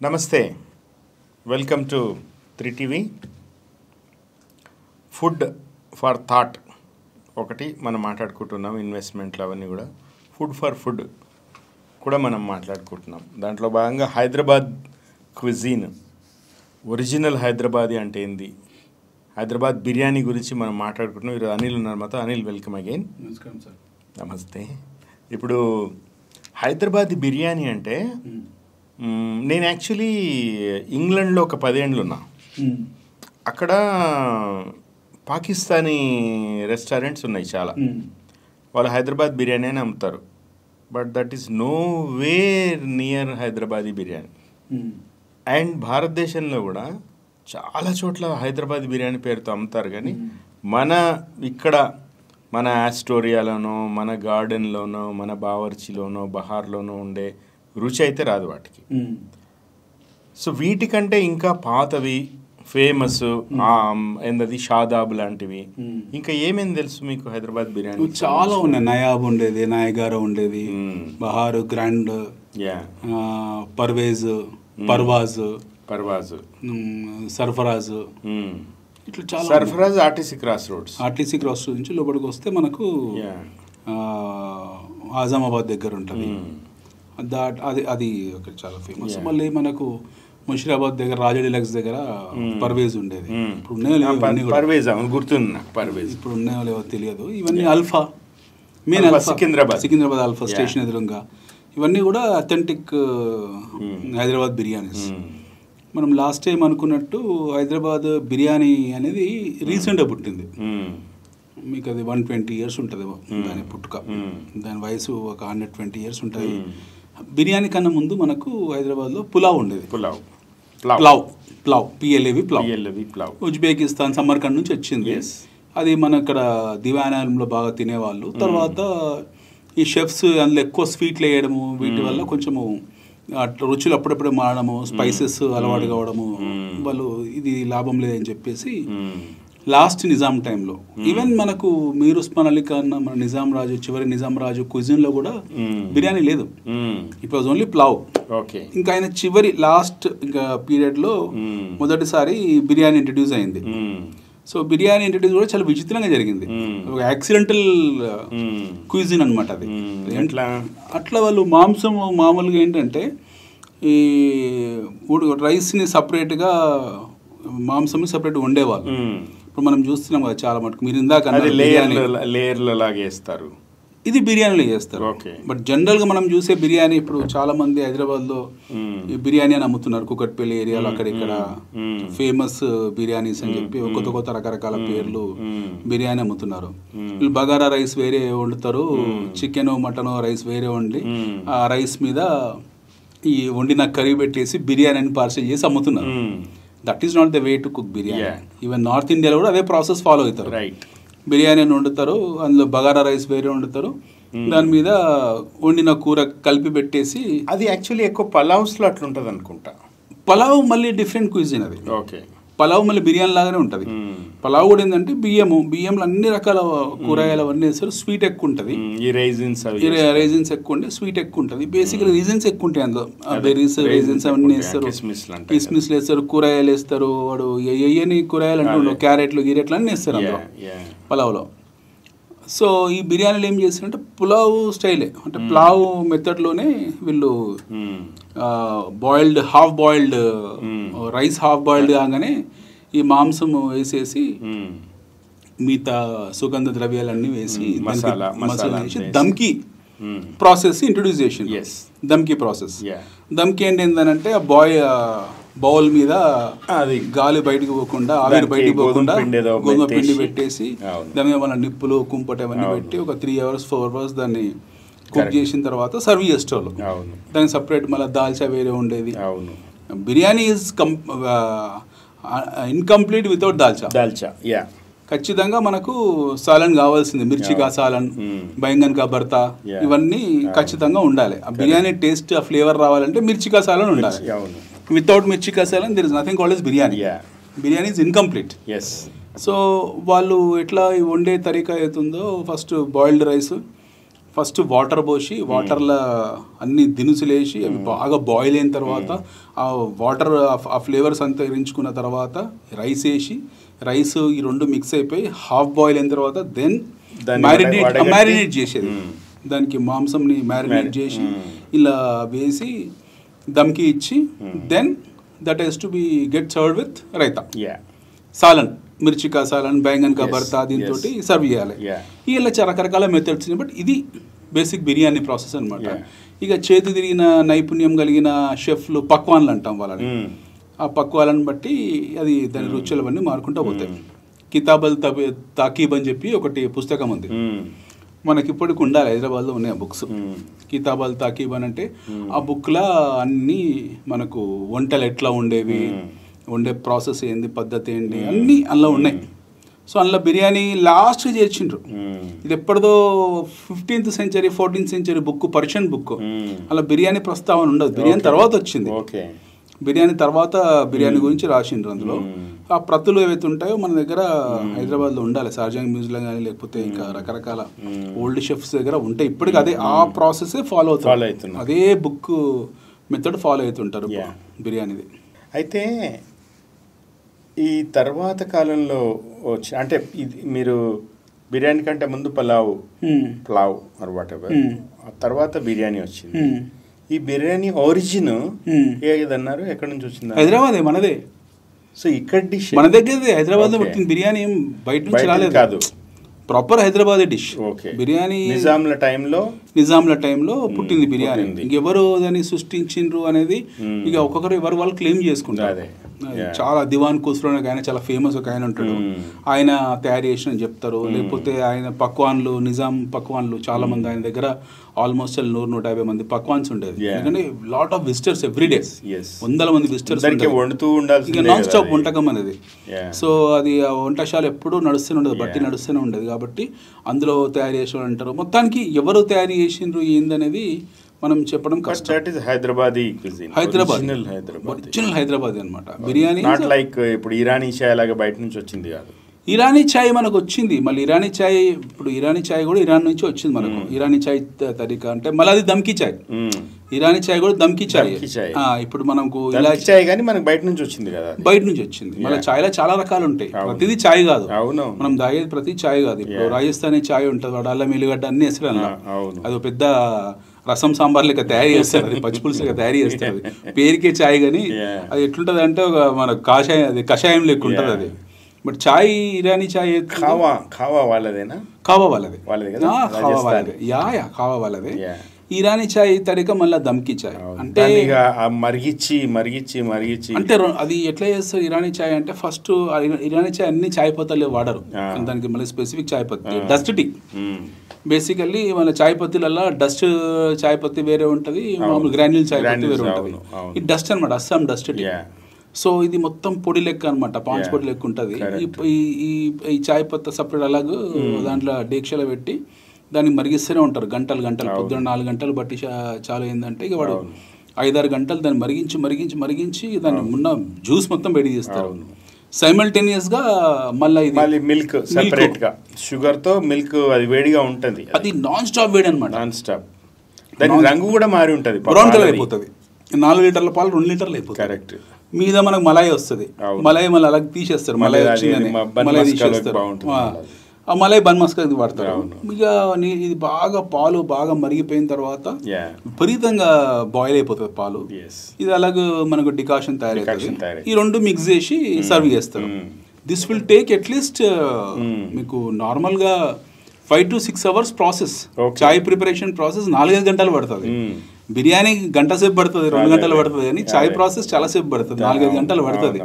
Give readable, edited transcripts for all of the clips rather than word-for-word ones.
నమస్తే, welcome to 3TV. Food for thought ఒకటి మనం మాట్లాడుకుంటున్నాం. ఇన్వెస్ట్మెంట్లు అవన్నీ కూడా ఫుడ్ ఫర్ ఫుడ్ కూడా మనం మాట్లాడుకుంటున్నాం. దాంట్లో భాగంగా హైదరాబాద్ క్విజీన్, ఒరిజినల్ హైదరాబాదీ అంటే ఏంది, హైదరాబాద్ బిర్యానీ గురించి మనం మాట్లాడుకుంటున్నాం. ఈరోజు అనిల్ ఉన్నారు మాతో. Anil, welcome again. నమస్కారం సార్. నమస్తే. ఇప్పుడు హైదరాబాద్ బిర్యానీ అంటే నేను యాక్చువల్లీ ఇంగ్లాండ్లో ఒక 10 ఏళ్ళు ఉన్నా. అక్కడ పాకిస్తానీ రెస్టారెంట్స్ ఉన్నాయి చాలా. వాళ్ళు హైదరాబాద్ బిర్యానీ అని అమ్ముతారు. But that is know where near Hyderabadi biryani. And భారతదేశంలో కూడా చాలా చోట్ల హైదరాబాద్ బిర్యానీ పేరుతో అమ్ముతారు. కానీ మన ఆస్టోరియాలోనో, మన గార్డెన్లోనో, మన బావర్చిలోనో, బహార్లోనో ఉండే రుచి అయితే రాదు వాటికి. సో వీటికంటే ఇంకా పాతవి ఫేమస్ ఏందది షాదాబ్ లాంటివి ఇంకా ఏమేమి తెలుసు మీకు హైదరాబాద్ బిర్యానీ? చాలా ఉన్నాయి. నయాబ్ ఉండేది, నాయగారా ఉండేది, బహార్, గ్రాండ్, పర్వేజ్, పర్వాజ్, సర్ఫరాజ్, ఇట్లా చాలా. సర్ఫరాజ్ ఆర్టీసీ క్రాస్ రోడ్స్ నుంచి లోపలికి వస్తే మనకు ఆజామాబాద్ దగ్గర ఉంటుంది. అది ఒకటి చాలా ఫేమస్. మళ్ళీ మనకు ముషిరాబాద్ దగ్గర రాజా డిలక్స్ దగ్గర పర్వేజ్ ఉండేది. ఇప్పుడు ఇప్పుడు ఉన్నాయో లేవో తెలియదు. ఇవన్నీ alpha, main Secunderabad alpha station ఎదురుగా. ఇవన్నీ కూడా అథెంటిక్ హైదరాబాద్ బిర్యానీస్. మనం లాస్ట్ టైం అనుకున్నట్టు హైదరాబాద్ బిర్యానీ అనేది రీసెంట్గా పుట్టింది. మీకు అది 120 years ఉంటుంది దాని పుట్టుక. దాని వయసు ఒక 120 years ఉంటుంది. బిర్యానీ కన్నా ముందు మనకు హైదరాబాద్లో పులావ్ ఉండేది. పులావ్ ఉజ్బెకిస్తాన్, సమర్కండ్ నుంచి వచ్చింది. అది మన ఇక్కడ దివానాయంలో బాగా తినేవాళ్ళు. తర్వాత ఈ షెఫ్స్ అందులో ఎక్కువ స్వీట్లు వేయడము, వీటి వల్ల కొంచెము రుచులు అప్పుడప్పుడే మారడము, స్పైసెస్ అలవాటు కావడము, వాళ్ళు ఇది లాభం లేదని చెప్పేసి లాస్ట్ నిజాం టైంలో ఈవెన్ మనకు మీర్ ఉస్మాన్ అలీ ఖాన్, మన నిజాం రాజు, చివరి నిజాం రాజు క్విజిన్లో కూడా బిర్యానీ లేదు. It was only pulao. ఇంకా ఆయన చివరి లాస్ట్ ఇంకా పీరియడ్లో మొదటిసారి బిర్యానీ ఇంట్రడ్యూస్ అయింది. సో బిర్యానీ ఇంట్రడ్యూస్ కూడా చాలా విచిత్రంగా జరిగింది. ఒక యాక్సిడెంటల్ క్విజిన్ అనమాట అది. అట్లా వాళ్ళు మాంసం మామూలుగా ఏంటంటే ఈ రైస్ని సపరేట్గా, మాంసం సపరేట్గా వండేవాళ్ళు. ఇప్పుడు మనం చూస్తున్నాం కదా చాలా మటుకు. మీరు ఇందాక లేయర్ల లాగా వేస్తారు, ఇది బిర్యానీలో చేస్తారు. బట్ జనరల్గా మనం చూసే బిర్యానీ ఇప్పుడు చాలా మంది హైదరాబాద్లో ఈ బిర్యానీ అని అమ్ముతున్నారు. కుకట్పల్లి ఏరియాలో అక్కడిక్కడ ఫేమస్ బిర్యానీస్ అని చెప్పి కొత్త కొత్త రకరకాల పేర్లు బిర్యానీ అమ్ముతున్నారు. వీళ్ళు బగారా రైస్ వేరే వండుతారు, చికెన్ మటన్ రైస్ వేరే వండి ఆ రైస్ మీద ఈ వండిన కర్రీ పెట్టేసి బిర్యానీ అని పార్సల్ చేసి అమ్ముతున్నారు. That is not the way to cook biryani. Even north ఇండియాలో కూడా అదే ప్రాసెస్ ఫాలో అవుతారు. బిర్యానీ అని వండుతారు, అందులో బగారా రైస్ వేరే వండుతారు, దాని మీద వండిన కూర కలిపి పెట్టేసి. అది యాక్చువల్లీ ఎక్కువ పలావ్స్లో అట్లా ఉంటుంది అనుకుంటా. పలావ్ మళ్ళీ డిఫరెంట్ క్విజిన్ అది. పలావ్ మళ్ళీ బిర్యానీ లాగానే ఉంటుంది. పలావ్ కూడా ఏంటంటే బియ్యంలో అన్ని రకాల కూరగాయలు అవన్నీ వేస్తారు. స్వీట్ ఎక్కువ ఉంటుంది, రైజిన్స్ ఎక్కువ ఉంటే స్వీట్ ఎక్కువ ఉంటుంది. బేసిక్గా రీజన్స్ ఎక్కువ ఉంటాయి అందులో. బెర్రీస్, రైజిన్స్ అవన్నీ వేస్తారు, కిస్మిస్లు వేస్తారు, కూరగాయలు వేస్తారు. వాడు ఎయ్యని కూరగాయలు అంటూ క్యారెట్లు గిరెట్లు అన్నీ వేస్తారు అందులో పలావ్లో. సో ఈ బిర్యానీలు ఏం చేస్తారంటే పులావ్ స్టైలే, అంటే పులావ్ మెథడ్లోనే వీళ్ళు half boiled rice half boiled కాగానే ఈ మాంసం వేసేసి మిగతా సుగంధ ద్రవ్యాలన్నీ వేసి మసాలా వేసి దమ్కి ప్రాసెస్ ఇంట్రొడ్యూస్ చేసింది. దమ్కి ప్రాసెస్. దమ్కి ఏంటంటే ఆ బౌల్ మీద అది గాలి బయటకు పోకుండా, ఆవిరి బయటకు పోకుండా గోధుమ పిండి పెట్టేసి దాని మీద మన నిప్పులు కుంపటి అవన్నీ పెట్టి ఒక 3 hours 4 hours దాన్ని కుక్ చేసిన తర్వాత సర్వ్ చేసేవాళ్ళు. దానికి సపరేట్ మళ్ళీ దాల్చా వేరే ఉండేది. Biryani is incomplete without dalcha. ఖచ్చితంగా మనకు సాలన్ కావాల్సింది. మిర్చికా సాలన్, బైంగన్ కా భర్తా, ఇవన్నీ ఖచ్చితంగా ఉండాలి. ఆ బిర్యానీ టేస్ట్, ఆ ఫ్లేవర్ రావాలంటే మిర్చికా సాలన్ ఉండాలి. వితౌట్ మిర్చికా సాలన్ there is nothing called as biryani. Biryani is incomplete. So వాళ్ళు ఎట్లా వండే తరీకా అవుతుందో, first boiled rice first water పోసి వాటర్లో అన్ని దినుసులు వేసి అవి బాగా బాయిల్ అయిన తర్వాత ఆ వాటర్ ఆ ఫ్లేవర్స్ అంతా ఎరించుకున్న తర్వాత రైస్ వేసి రైస్ ఈ రెండు మిక్స్ అయిపోయి హాఫ్ బాయిల్ అయిన తర్వాత దెన్ మ్యారినేట్ చేసేది. దానికి మాంసంని మ్యారినేట్ చేసి ఇలా వేసి దమ్కి ఇచ్చి then that has to be get served with raita, salan, mirchi ka salan, baingan కా భర్తా, దీంతో సర్వ్ చేయాలి. ఇలా రకరకాల మెథడ్స్, బట్ ఇది బేసిక్ బిర్యానీ ప్రాసెస్ అనమాట. ఇక చేతి తిరిగిన నైపుణ్యం కలిగిన షెఫ్లు పక్వాన్లు అంటాం వాళ్ళని. ఆ పక్వాలను బట్టి అది దాని రుచులు అవన్నీ మారుకుంటూ పోతాయి. కితాబల్ తాకీబ్ అని చెప్పి ఒకటి పుస్తకం ఉంది మనకి, ఇప్పటికి ఉండాలి, హైదరాబాద్లో ఉన్నాయి ఆ బుక్స్. కితాబల్ తాకీబ్ అని అంటే ఆ బుక్లో అన్నీ మనకు వంటలు ఎట్లా ఉండేవి, వండే ప్రాసెస్ ఏంది, పద్ధతి ఏంటి, అన్నీ అందులో ఉన్నాయి. సో అందులో బిర్యానీ లాస్ట్ చేర్చిండ్రు. ఇది ఎప్పటిదో 15th century 14th century book, Persian book. అలా బిర్యానీ ప్రస్తావన ఉండదు, బిర్యానీ తర్వాత వచ్చింది. బిర్యానీ తర్వాత బిర్యానీ గురించి రాసిండ్రు అందులో. ఆ ప్రతులు ఏవైతే ఉంటాయో మన దగ్గర హైదరాబాద్లో ఉండాలి, షార్జాంగ్ మ్యూజియంలో కానీ లేకపోతే ఇంకా రకరకాల ఓల్డ్ షెఫ్స్ దగ్గర ఉంటాయి. ఇప్పటికి అదే ఆ ప్రాసెస్ ఫాలో అవుతుంది, అదే బుక్ మెథడ్ ఫాలో అవుతుంటారు బిర్యానీది. అయితే ఈ తర్వాత కాలంలో వచ్చి అంటే ఇది మీరు బిర్యానీ కంటే ముందు పులావ్ ఆర్ వాట్ ఎవర్, తర్వాత బిర్యానీ వచ్చింది. ఈ బిర్యానీ ఒరిజిన్ ఏదన్నారు, ఎక్కడి నుంచి వచ్చింది? హైదరాబాద్, మనదే. సో ఇక్కడ డిష్ మన దగ్గర హైదరాబాద్ లో పుట్టింది బిర్యానీ, ఏం బయట నుంచి రాలేదు, కాదు, ప్రాపర్ హైదరాబాద్ డిష్. బిర్యానీ నిజాంల టైంలో పుట్టింది బిర్యానీ. ఇంకెవరు దాన్ని సృష్టించిండ్రు అనేది ఇక ఒక్కొక్కరు ఎవరు వాళ్ళు క్లెయిమ్ చేసుకుంటారు. చాలా దివాన్ ఖుస్రో అనే ఆయన చాలా ఫేమస్ ఒక ఆయన ఉంటాడు, ఆయన తయారు చేసిన చెప్తారు. లేకపోతే ఆయన పక్వాన్లు, నిజాం పక్వాన్లు చాలా మంది ఆయన దగ్గర ఆల్మోస్ట్ 100-150 మంది పక్వాన్స్ ఉండేది. ఎందుకంటే లాట్ ఆఫ్ విజిటర్స్ ఎవ్రీడే, 100 మంది విజిటర్స్, ఇక నాన్ స్టాప్ వంటకం అనేది. సో అది ఆ వంటశాల ఎప్పుడూ నడుస్తూనే ఉండదు, బట్టి నడుస్తూనే ఉండదు. కాబట్టి అందులో తయారు చేసిన అంటారు. మొత్తానికి ఎవరు తయారు చేసిండ్రు ఏందనేది మనం చెప్పడం కష్టం. ఒరిజినల్ హైదరాబాద్ అనమాట బిర్యానీ. నాట్ లైక్ ఇప్పుడు ఇరానీ చాయ్ లాగా బయట నుంచి వచ్చింది కాదు. ఇరానీ చాయ్ మనకు వచ్చింది, మళ్ళీ ఇరానీ చాయ్, ఇప్పుడు ఇరానీ చాయ్ కూడా ఇరాన్ నుంచి వచ్చింది మనకు. ఇరానీ చాయ్ తరీకా అంటే మళ్ళీ అది దమ్కి చాయ్. ఇరానీ చాయ్ కూడా దమ్కి చాయ్. ఇప్పుడు మనకు ఇలాచీ చాయ్ కానీ మనకు బయట నుంచి వచ్చింది కదా, బయట నుంచి వచ్చింది. మళ్ళీ చాయ్లో చాలా రకాలు ఉంటాయి, ప్రతిదీ చాయ్ కాదు, మనం తాగేది ప్రతి చాయ్ కాదు. ఇప్పుడు రాజస్థానీ చాయ్ ఉంటుంది, వాడు అల్లం ఎల్లిగడ్డ అన్ని వేస్తారు అలా, అది పెద్ద రసం సాంబార్ లెక్క తయారు చేస్తారు, అది పచ్చిపులుసు లెక్క తయారు చేస్తారు. పేరుకే చాయ్ కానీ అది ఎట్లుంటది అంటే ఒక మన కాషాయం, అది కషాయం లెక్క ఉంటుంది అది. బట్ చాయ్, ఇరానీ చాయ్ ఖావా వాళ్ళదేనా? ఖావా వాళ్ళదే, ఖావా వాళ్ళదే. ఇరానీ చాయ్ తరిక మళ్ళీ దమ్కి చాయ్ అంటే మరిగిచ్చి అంటే అది ఎట్లా చేస్తారు ఇరానీ చాయ్ అంటే, ఫస్ట్ ఇరానీ చాయ్ అన్ని చాయ్ పత్తాలు వాడరు, దానికి మళ్ళీ స్పెసిఫిక్ చాయ్ పత్తి, డస్ట్ టీ. బేసికల్లీ మన చాయ్ పత్తిలలో డస్ట్ చాయ్ పత్తి వేరే ఉంటుంది, మామూలు గ్రాన్యూల్ చాయ్ పత్తి వేరే ఉంటుంది. ఈ డస్ట్ అనమాట, అస్సాం డస్ట్ టీ. సో ఇది మొత్తం పొడి లెక్క అనమాట, పాన్స్ పొడి లెక్క ఉంటుంది. ఈ చాయ్ పత్త సపరేట్ అలాగే దాంట్లో డేక్షలో పెట్టి దాన్ని మరిగిస్తూనే ఉంటారు గంటలు. పొద్దున్న 4 గంటలు బట్టి చాలు ఏంటంటే ఇక వాడు 5-6 గంటలు దాన్ని మరిగించి దాన్ని ఉన్న జ్యూస్ మొత్తం బయట తీస్తారు. సైమల్టేనియస్ గా మళ్ళీ మిల్క్ సెపరేట్ గా, షుగర్ తో మిల్క్ అది వేడిగా ఉంటుంది, అది నాన్ స్టాప్ వేడి అనమాట, నాన్ స్టాప్. దాని రంగు కూడా మారి ఉంటుంది, బ్రౌన్ కలర్ అయిపోతుంది. 4 లీటర్ల పాలు 2 లీటర్లు అయిపోతుంది. కరెక్ట్. మీద మనకు మలాయి వస్తుంది, మలాయి మళ్ళీ అలాగే తీసేస్తారు, మలాయి వచ్చిందని మలాయి తీసేస్తారు. ఆ మలాయి బన్ మస్కా వాడతారు. ఇక ఇది బాగా పాలు బాగా మరిగిపోయిన తర్వాత విపరీతంగా బాయిల్ అయిపోతుంది పాలు. ఇది అలాగే మనకు డికాషన్ తయారవుతుంది. ఈ రెండు మిక్స్ చేసి సర్వ్ చేస్తారు. దిస్ విల్ టేక్ అట్లీస్ట్ మీకు నార్మల్గా 5 to 6 hours process. Chai preparation process 4-5 గంటలు పడుతుంది. బిర్యానీ గంట సేపు పడుతుంది, 2 గంటలు పడుతుంది, కానీ చాయ్ ప్రాసెస్ చాలా సేపు పడుతుంది, 4-5 గంటలు పడుతుంది.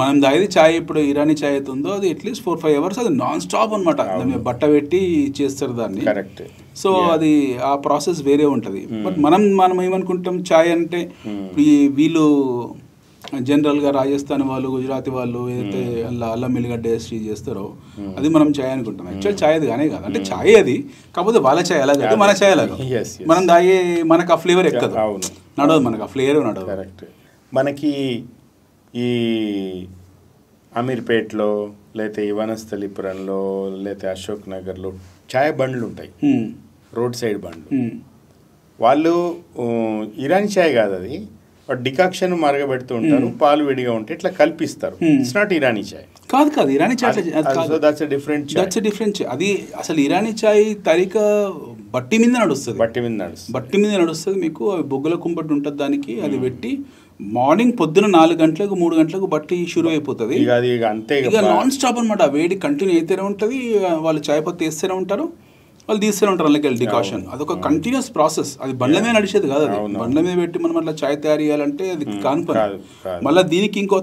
మనం తాగేది చాయ్, ఇప్పుడు ఇరానీ చాయ్ అవుతుందో అది అట్లీస్ట్ 4-5 hours, అది నాన్ స్టాప్ అనమాట. దాన్ని బట్ట పెట్టి చేస్తారు దాన్ని. సో అది ఆ ప్రాసెస్ వేరే ఉంటుంది. బట్ మనం ఏమనుకుంటాం చాయ్ అంటే, వీళ్ళు జనరల్గా రాజస్థాన్ వాళ్ళు, గుజరాతీ వాళ్ళు ఏదైతే అల్లం ఎల్లిగడ్డ వేసి చేస్తారో అది మనం చాయ్ అనుకుంటాం. యాక్చువల్ చాయ్ అది కానీ కాదు, అంటే చాయ్ అది, కాకపోతే వాళ్ళ చాయ్ అలాగే, మన చాయ్ అలాగే. మనం తాగే మనకు ఆ ఫ్లేవర్ ఎక్కదు, నడవదు, మనకు ఆ ఫ్లేవర్ నడవదు. కరెక్ట్. మనకి ఈ అమీర్పేట్లో లేకపోతే వనస్థలిపురంలో లేకపోతే అశోక్ నగర్లో చాయ్ బండ్లు ఉంటాయి. రోడ్ సైడ్ బండ్లు. వాళ్ళు ఇరానీ చాయ్ కాదు అది, డికాక్షన్ మరగబెడుతూ ఉంటారు, పాలు విడిగా ఉంటే ఇట్లా కల్పిస్తారు. ఇట్స్ నాట్ ఇరానీ చాయ్. కాదు ఇరానీ చాయ్. That's different. అది అసలు ఇరానీ చాయ్ తరిక బట్టి మీద నడుస్తుంది. బట్టి మీద నడుస్తుంది. మీకు అవి బొగ్గుల కుంపటి ఉంటుంది దానికి. అది పెట్టి మార్నింగ్ పొద్దున 4 గంటలకు 3 గంటలకు బట్టి షురు అయిపోతుంది. ఇక నాన్ స్టాప్ అనమాట. వేడి కంటిన్యూ అయితేనే ఉంటుంది. వాళ్ళు చాయ్ పత్తి వేస్తూనే ఉంటారు, వాళ్ళు తీస్తూనే ఉంటారు అందులోకి డికాషన్. అదొక కంటిన్యూస్ ప్రాసెస్. అది బండ్ల మీద నడిచేది కాదు. అది బండ్ల మీద పెట్టి మనం అట్లా చాయ్ తయారు చేయాలంటే అది కాని పని. మళ్ళీ దీనికి ఇంకో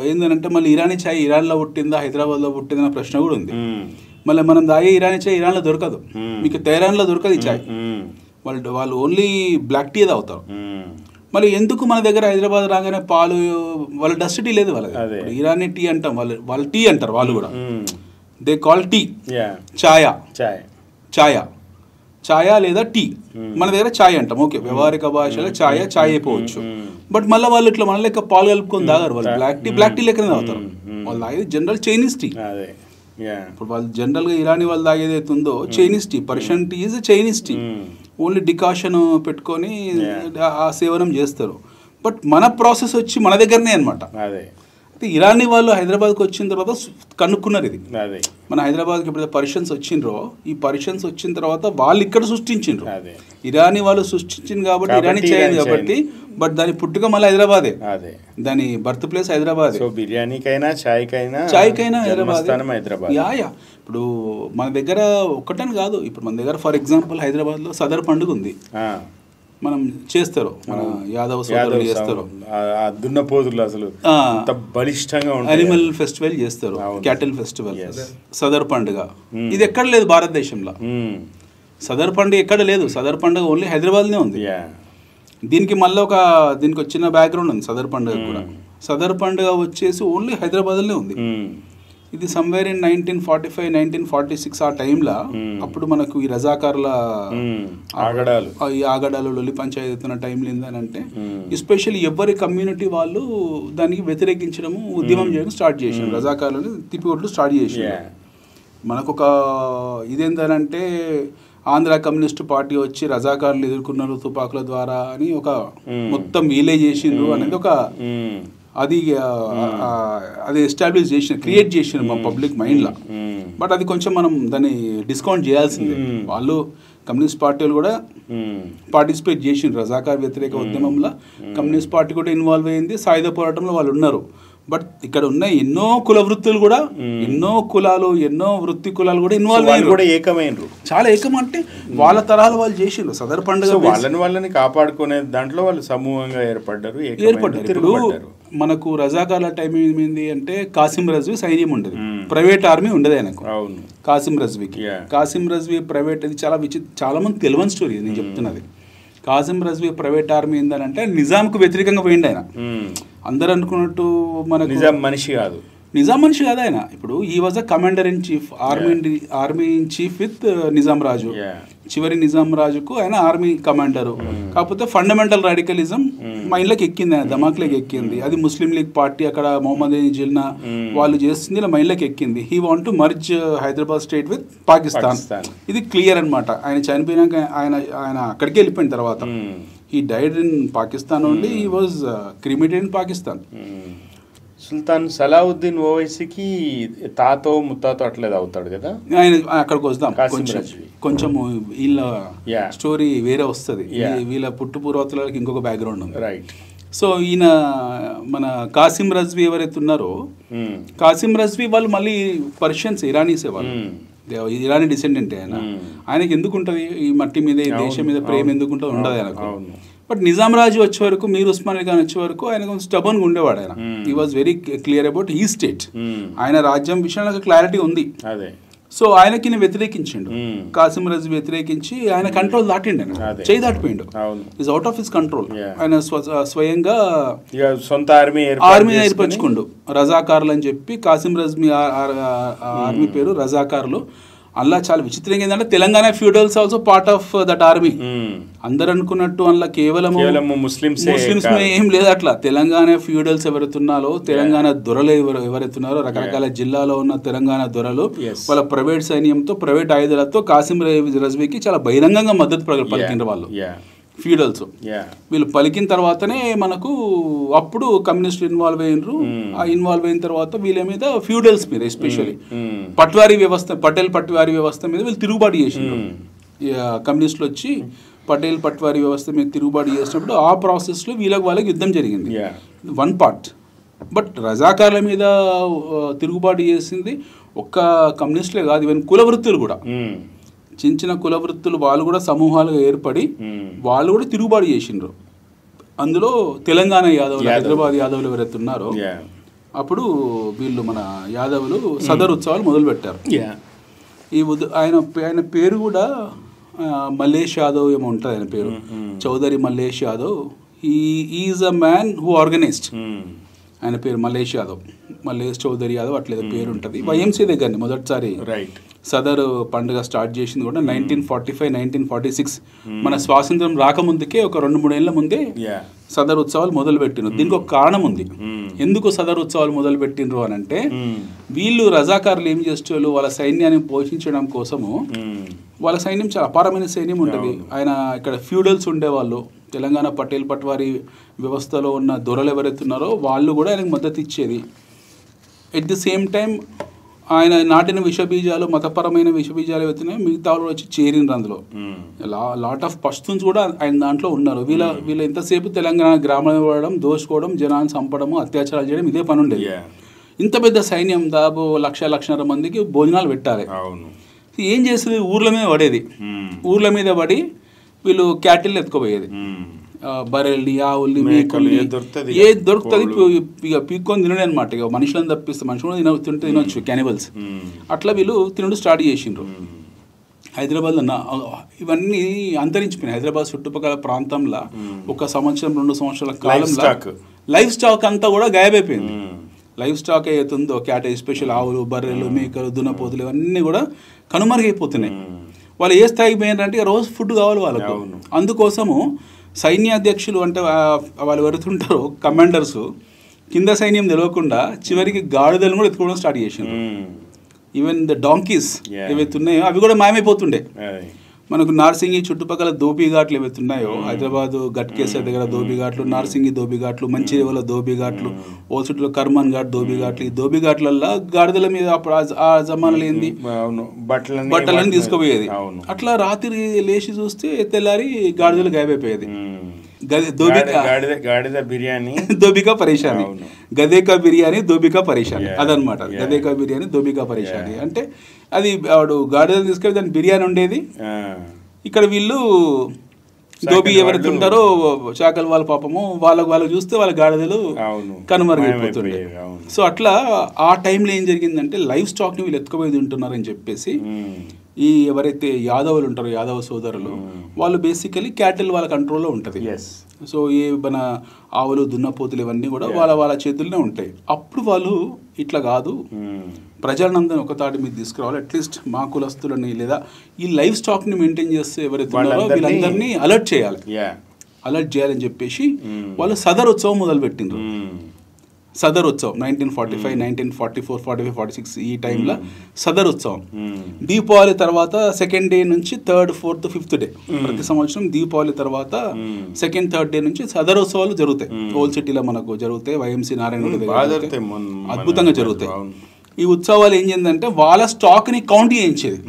ఏంటంటే మళ్ళీ ఇరానీ చాయ్ ఇరాన్లో పుట్టిందా హైదరాబాద్లో పుట్టిందా అనే ప్రశ్న కూడా ఉంది. మళ్ళీ మనం తాగే ఇరానీ చాయ్ ఇరాన్లో దొరకదు, మీకు తెహరాన్లో దొరకదు ఈ చాయ్. వాళ్ళు ఓన్లీ బ్లాక్ టీ తాగుతారు. మళ్ళీ ఎందుకు మన దగ్గర హైదరాబాద్ రాగానే పాలు, వాళ్ళ డస్ట్ టీ లేదు వాళ్ళది. ఇరానీ టీ అంటాం, వాళ్ళు టీ అంటారు వాళ్ళు కూడా. దే కాల్ టీ, ఛాయా లేదా టీ. మన దగ్గర ఛాయ్ అంటాం. ఓకే, వ్యవహారిక భాషలో ఛాయ్ అయిపోవచ్చు. బట్ మళ్ళీ వాళ్ళు ఇట్లా మన లెక్క పాలు కలుపుకొని తాగారు. వాళ్ళు బ్లాక్ టీ లెక్కనే తాగుతారు. వాళ్ళు తాగేది జనరల్ చైనీస్ టీ. ఇప్పుడు వాళ్ళు జనరల్గా ఇరానీ వాళ్ళు తాగేది అయితే ఉందో Chinese tea, Persian tea is Chinese tea. Only decoction పెట్టుకొని ఆ సేవనం చేస్తారు. బట్ మన ప్రాసెస్ వచ్చి మన దగ్గరనే అనమాట. ఇరానీ వాళ్ళు హైదరాబాద్కి వచ్చిన తర్వాత కనుక్కున్నారు ఇది. మన హైదరాబాద్కి ఎప్పుడైతే పర్షియన్స్ వచ్చిండ్రో, ఈ పర్షియన్స్ వచ్చిన తర్వాత వాళ్ళు ఇక్కడ సృష్టించిండ్రు. ఇరానీ వాళ్ళు సృష్టించింది కాబట్టి ఇరానీ చేయండి కాబట్టి. బట్ దాని పుట్టుక మళ్ళీ హైదరాబాదే, దాని బర్త్ ప్లేస్ హైదరాబాద్. బిర్యానీకైనా చాయ్కైనా హైదరాబాద్. ఇప్పుడు మన దగ్గర ఒక్కటని కాదు. ఇప్పుడు మన దగ్గర ఫర్ ఎగ్జాంపుల్ హైదరాబాద్లో సదర్ పండుగ ఉంది, మనం చేస్తారు, మన యాదవ్ సోదరులు చేస్తారు. దున్నపోతులు అసలు బలిష్టంగా అనిమల్ ఫెస్టివల్ చేస్తారు, క్యాటిల్ ఫెస్టివల్, సదర్ పండుగ. ఇది ఎక్కడ లేదు భారతదేశంలో. సదర్ పండుగ ఎక్కడ లేదు. సదర్ పండుగ ఓన్లీ హైదరాబాద్నే ఉంది. దీనికి మళ్ళీ దీనికి వచ్చిన బ్యాక్గ్రౌండ్ ఉంది సదర్ పండుగ కూడా. సదర్ పండుగ వచ్చేసి ఓన్లీ హైదరాబాద్లోనే ఉంది. ఇది సమ్వేర్ ఇన్ 1945, 1946 ఆ టైంలో. అప్పుడు మనకు ఈ రజాకార్ల ఈ ఆగడాలు లొల్లి పంచాయతీ అవుతున్న టైంలో ఏంటంటే ఎస్పెషల్లీ ఎవరి కమ్యూనిటీ వాళ్ళు దానికి వ్యతిరేకించడము, ఉద్యమం చేయడం స్టార్ట్ చేసారు. రజాకార్లని తిప్పికొట్లు స్టార్ట్ చేసారు. మనకు ఒక ఇదేంటంటే ఆంధ్ర కమ్యూనిస్ట్ పార్టీ వచ్చి రజాకారులు ఎదుర్కొన్నారు తుపాకుల ద్వారా అని ఒక మొత్తం వీలే చేసిండ్రు అనేది ఒక అది ఎస్టాబ్లిష్ చేసిన, క్రియేట్ చేసిన మా పబ్లిక్ మైండ్లో. బట్ అది కొంచెం మనం దాన్ని డిస్కౌంట్ చేయాల్సిందే. వాళ్ళు కమ్యూనిస్ట్ పార్టీలు కూడా పార్టిసిపేట్ చేసిండ్రు రజాకార్ వ్యతిరేక ఉద్యమంలో. కమ్యూనిస్ట్ పార్టీ కూడా ఇన్వాల్వ్ అయింది, సాయుధ పోరాటంలో వాళ్ళు ఉన్నారు. బట్ ఇక్కడ ఉన్న ఎన్నో కుల వృత్తులు కూడా, ఎన్నో కులాలు, ఎన్నో వృత్తి కులాలు కూడా ఇన్వాల్వ్ అయ్యారు, కూడా ఏకమైనరు. చాలా ఏకం అంటే వాళ్ళ తరాలు వాళ్ళు చేసిండ్రు. సదర్ పండుగ వాళ్ళని కాపాడుకునే దాంట్లో వాళ్ళు సమూహంగా ఏర్పడ్డారు. ఇప్పుడు మనకు రజాకార్ల టైం ఏమైంది అంటే కాసిం రజ్వీ సైన్యం ఉండదు, ప్రైవేట్ ఆర్మీ ఉండదు ఆయనకు. కాసిం రజ్వీకి, కాసిం రజ్వీ ప్రైవేట్, అది చాలా మంది తెలియని స్టోరీ నేను చెప్తున్నది. కాసిం రజ్వీ ప్రైవేట్ ఆర్మీ ఏంటంటే నిజాంకు వ్యతిరేకంగా పోయింది ఆయన. అందరు అనుకున్నట్టు మనకు నిజాం మనిషి కాదు, నిజాం మనిషి కాదు ఆయన. ఇప్పుడు ఈ was a commander in chief, army in chief with Nizam రాజు. చివరి నిజాం రాజుకు ఆయన ఆర్మీ కమాండరు. కాకపోతే ఫండమెంటల్ రాడికలిజం మైండ్లోకి ఎక్కింది, ఆయన దిమాగ్లోకి ఎక్కింది. అది ముస్లిం లీగ్ పార్టీ అక్కడ మొహమ్మద్ అలీ జిన్నా వాళ్ళు చేస్తుంది, ఇలా మైండ్లోకి ఎక్కింది. He want to merge Hyderabad state with Pakistan. ఇది క్లియర్ అనమాట. ఆయన చనిపోయినాక ఆయన అక్కడికి వెళ్ళిపోయిన తర్వాత he died in Pakistan only. He was cremated in Pakistan. సుల్తాన్ సలావుద్దీన్ ఓవైసీకి తాతో ముత్తాతో అట్లేదు అవుతాడు కదా ఆయన. అక్కడికి వస్తాం, కొంచెం వీళ్ళ స్టోరీ వేరే వస్తుంది. వీళ్ళ పుట్టు పూర్వతులకి ఇంకొక బ్యాక్గ్రౌండ్ ఉంది. రైట్. సో ఈయన మన కాసిం రజ్వీ ఎవరైతే ఉన్నారో, కాసిం రజ్వీ వాళ్ళు మళ్ళీ పర్షియన్స్, ఇరానీసే వాళ్ళు, ఇరానీ డిసెండెంట్. ఆయనకి ఎందుకు ఉంటుంది ఈ మట్టి మీద, ఈ దేశం మీద ప్రేమ ఎందుకు ఉంటుంది? ఉండదు ఆయనకు. బట్ నిజాం రాజు వచ్చే వరకు, మీర్ ఉస్మాన్ అలీ ఖాన్ వచ్చే వరకు ఆయన కొంచెం స్టబన్గా ఉండేవాడు. ఆయన he was very clear about he state. ఆయన రాజ్యం విషయంలో క్లారిటీ ఉంది. సో ఆయనకి వ్యతిరేకించిండు, కాసిం రజ్వీ వ్యతిరేకించి ఆయన కంట్రోల్ దాటిండు, ఆయన చేయి దాటిపోయిండు. Is out of his control. ఆయన స్వయంగా సొంత ఆర్మీ ఏర్పరచుకుండు, రజాకార్లు అని చెప్పి. కాసిం రజ్వీ ఆర్మీ పేరు రజాకార్లు. అందులో చాలా విచిత్రంగా ఏంటంటే Telangana feudals also part of that army. అందరు అనుకున్నట్టు అందులో కేవలం ముస్లిమ్స్ ఏం లేదు. అట్లా తెలంగాణ ఫ్యూడల్స్ ఎవరైతున్నారో, తెలంగాణ దొరలు ఎవరైతున్నారో, రకరకాల జిల్లాలో ఉన్న తెలంగాణ దొరలు వాళ్ళ ప్రైవేట్ సైన్యంతో, ప్రైవేట్ ఆయుధాలతో కాసిం రజ్వీకి చాలా బహిరంగంగా మద్దతు పలికిన వాళ్ళు ఫ్యూడల్స్. వీళ్ళు పలికిన తర్వాతనే మనకు అప్పుడు కమ్యూనిస్టులు ఇన్వాల్వ్ అయినరు. ఆ ఇన్వాల్వ్ అయిన తర్వాత వీళ్ళ మీద ఫ్యూడల్స్ మీద ఎస్పెషల్లీ పట్వారీ వ్యవస్థ, పటేల్ పట్వారీ వ్యవస్థ మీద వీళ్ళు తిరుగుబాటు చేసినారు. కమ్యూనిస్టులు వచ్చి పటేల్ పట్వారీ వ్యవస్థ మీద తిరుగుబాటు చేసినప్పుడు ఆ ప్రాసెస్లో వాళ్ళకి యుద్ధం జరిగింది. One part. బట్ రజాకార్ల మీద తిరుగుబాటు చేసింది ఒక్క కమ్యూనిస్టులే కాదు, ఈవెన్ కుల వృత్తులు కూడా, చిన్న చిన్న కుల వృత్తులు వాళ్ళు కూడా సమూహాలుగా ఏర్పడి వాళ్ళు కూడా తిరుగుబాటు చేసిండ్రు. అందులో తెలంగాణ యాదవులు, హైదరాబాద్ యాదవులు ఎవరైతే ఉన్నారో అప్పుడు వీళ్ళు మన యాదవులు సదర్ ఉత్సవాలు మొదలుపెట్టారు. ఈ ఆయన పేరు కూడా మల్లేష్ యాదవ్ ఏమో ఉంటుంది ఆయన పేరు, Chaudhary Mallesh Yadav. Is a man who organized. ఆయన పేరు మల్లేష్ యాదవ్, మల్లేష్ చౌదరి యాదవ్ అట్లేదో పేరు ఉంటుంది. వైఎంసీ దగ్గరని మొదటిసారి సదర్ పండుగ స్టార్ట్ చేసింది కూడా 1945, 1946 మన స్వాతంత్రం రాకముందుకే ఒక 2-3 ఏళ్ల ముందే సదర్ ఉత్సవాలు మొదలు పెట్టిండ్రు. దీనికి ఒక కారణం ఉంది. ఎందుకు సదర్ ఉత్సవాలు మొదలు పెట్టిండ్రు అని అంటే, వీళ్ళు రజాకారులు ఏం చేసేవాళ్ళు, వాళ్ళ సైన్యాన్ని పోషించడం కోసము, వాళ్ళ సైన్యం చాలా అపారమైన సైన్యం ఉంటుంది. ఆయన ఇక్కడ ఫ్యూడల్స్ ఉండేవాళ్ళు, తెలంగాణ పటేల్ పట్వారీ వ్యవస్థలో ఉన్న దొరలు ఎవరైతే ఉన్నారో వాళ్ళు కూడా ఆయనకు మద్దతు ఇచ్చేది. ఎట్ ది సేమ్ టైం ఆయన నాటిన విషబీజాలు, మతపరమైన విషబీజాలు ఏవైతున్నాయో మిగతా వాళ్ళు వచ్చి చేరిండ్రు అందులో. లాట్ ఆఫ్ పష్తున్స్ కూడా ఆయన దాంట్లో ఉన్నారు. వీళ్ళ ఎంతసేపు తెలంగాణ గ్రామాలు ఇవ్వడం, దోచుకోవడం, జనాన్ని చంపడము, అత్యాచారాలు చేయడం ఇదే పని ఉండేది. ఇంత పెద్ద సైన్యం దాదాపు 1,00,000-1,50,000 మందికి భోజనాలు పెట్టాలి. ఏం చేసేది, ఊర్ల మీద పడేది. ఊర్ల మీద పడి వీళ్ళు క్యాటిల్ ఎత్తుకోపోయేది, బర్రెల్ని, ఆవుల్ని, మేకల్ని, ఏది దొరుకుతుంది ఇక పీక్కొని తినడే అనమాట. ఇక మనుషులను తప్పిస్తే మనుషులు తినొచ్చు, క్యానిబల్స్. అట్లా వీళ్ళు తినడం స్టార్ట్ చేసిండ్రు. హైదరాబాద్లో ఇవన్నీ అంతరించిపోయినాయి. హైదరాబాద్ చుట్టుపక్కల ప్రాంతంలో 1 సంవత్సరం 2 సంవత్సరాల కాలంలో లైఫ్ స్టాక్ అంతా కూడా గాయబైపోయింది. లైఫ్ స్టాక్ ఏదైతుందో క్యాట్, ఎస్పెషల్ ఆవులు, బర్రెలు, మేకలు, దున్నపోతులు ఇవన్నీ కూడా కనుమరుగైపోతున్నాయి. వాళ్ళు ఏ స్థాయికి పోయినారంటే రోజు ఫుడ్ కావాలి వాళ్ళకు. అందుకోసము సైన్యాధ్యక్షులు అంటే వాళ్ళు వెళ్తుంటారు కమాండర్స్, కింద సైన్యం తెలియకుండా చివరికి గాడిదలను కూడా ఎత్తుకోవడం స్టార్ట్ చేసిండ్రు. ఈవెన్ ద డాంకీస్ ఏవైతే ఉన్నాయో అవి కూడా మాయమైపోతుండే. మనకు నార్సింగి చుట్టుపక్కల దోబిఘాట్లు ఏవైతే ఉన్నాయో, హైదరాబాద్ గట్కేసర్ దగ్గర దోబిఘాట్లు, నార్సింగి దోబిఘాట్లు, మంచిర్యాల దోబిఘాట్లు, ఓల్చుట్లో కర్మన్ ఘాట్ దోబిఘాట్లు. ఈ దోబిఘాట్లల్లో గాడిదల మీద అప్పుడు ఆ జమానాలు ఏంది, బట్టలని తీసుకుపోయేది. అట్లా రాత్రి లేచి చూస్తే తెల్లారి గాడిదలు గాయబైపోయేది. దోబికా పరేషాని, గదేకా బిర్యానీ దోబికా పరేషాని, అదనమాట. గదేకా బిర్యానీ దోబికా పరేషాని అంటే అది వాడు గాడిదలు తీసుకెళ్ళి దాని బిర్యానీ ఉండేది. ఇక్కడ వీళ్ళు దోబి ఎవరైతే ఉంటారో చాకలి వాళ్ళ పాపము వాళ్ళకు చూస్తే వాళ్ళ గాడిదలు కనుమరుగైపోతుండే. సో అట్లా ఆ టైంలో ఏం జరిగిందంటే లైఫ్ స్టాక్ని వీళ్ళు ఎత్తుకుపోయి తింటున్నారని చెప్పేసి ఈ ఎవరైతే యాదవులు ఉంటారో, యాదవ సోదరులు, వాళ్ళు బేసికలీ క్యాటిల్ వాళ్ళ కంట్రోల్లో ఉంటుంది. సో ఈ మన ఆవులు, దున్నపోతులు ఇవన్నీ కూడా వాళ్ళ చేతుల్లోనే ఉంటాయి. అప్పుడు వాళ్ళు ఇట్లా కాదు, ప్రజలందరినీ ఒక తాటి మీద తీసుకురావాలి, అట్లీస్ట్ మా కులస్తులని లేదా ఈ లైఫ్ స్టాక్ని మెయింటైన్ చేస్తే ఎవరైతే ఉన్నారో వీళ్ళందరినీ అలర్ట్ చేయాలని చెప్పేసి వాళ్ళు సదర్ ఉత్సవం మొదలుపెట్టిండ్రు. సదర్ ఉత్సవం 1945, 1944, 45, 46 ఈ టైంలో సదర్ ఉత్సవం. దీపావళి తర్వాత 2nd డే నుంచి 3rd, 4th, 5th డే ప్రతి సంవత్సరం దీపావళి తర్వాత 2nd, 3rd డే నుంచి సదర్ ఉత్సవాలు జరుగుతాయి. ఓల్డ్ సిటీలో మనకు జరుగుతాయి, వైఎంసీ నారాయణ అద్భుతంగా జరుగుతాయి. ఈ ఉత్సవాలు ఏం చేసిందంటే వాళ్ళ స్టాక్ని కౌంట్ చేయించేది,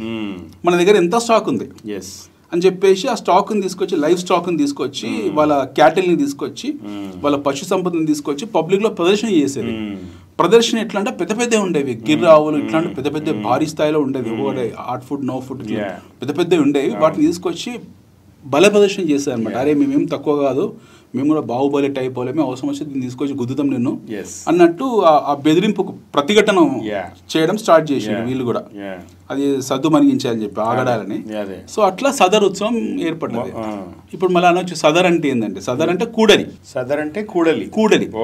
మన దగ్గర ఎంత స్టాక్ ఉంది అని చెప్పేసి ఆ స్టాక్ని తీసుకొచ్చి, లైఫ్ స్టాక్ని తీసుకొచ్చి, వాళ్ళ క్యాటిల్ని తీసుకొచ్చి, వాళ్ళ పశు సంపదను తీసుకొచ్చి పబ్లిక్లో ప్రదర్శన చేసేది. ప్రదర్శన ఎట్లా అంటే పెద్ద పెద్దవి ఉండేవి, గిర్ర ఆవులు ఇట్లాంటి పెద్ద పెద్ద భారీ స్థాయిలో ఉండేది. ఒకటి హాట్ ఫుడ్, నో ఫుడ్ పెద్ద పెద్దవి ఉండేవి. వాటిని తీసుకొచ్చి బల ప్రదర్శన చేసేది అనమాట. అరే మేమేం తక్కువ కాదు, మేము కూడా బాహుబలి టైప్ వాళ్ళమే, అవసరం వచ్చి దీన్ని తీసుకొచ్చి గుద్దుతాం నిన్ను Yes. అన్నట్టు ఆ బెదిరింపుకు ప్రతిఘటన Yeah. చేయడం స్టార్ట్ చేసిండు Yeah. వీళ్ళు కూడా. Yeah. అది సద్దు మనిగించాలని చెప్పి ఆగడాలని. అదే. సో అట్లా సదర్ ఉత్సవం ఏర్పడ్డది. Ah. ఇప్పుడు మళ్ళీ అనొచ్చు సదర్ అంటే ఏంటంటే, సదర్ అంటే కూడలి. సదర్ అంటే కూడలి.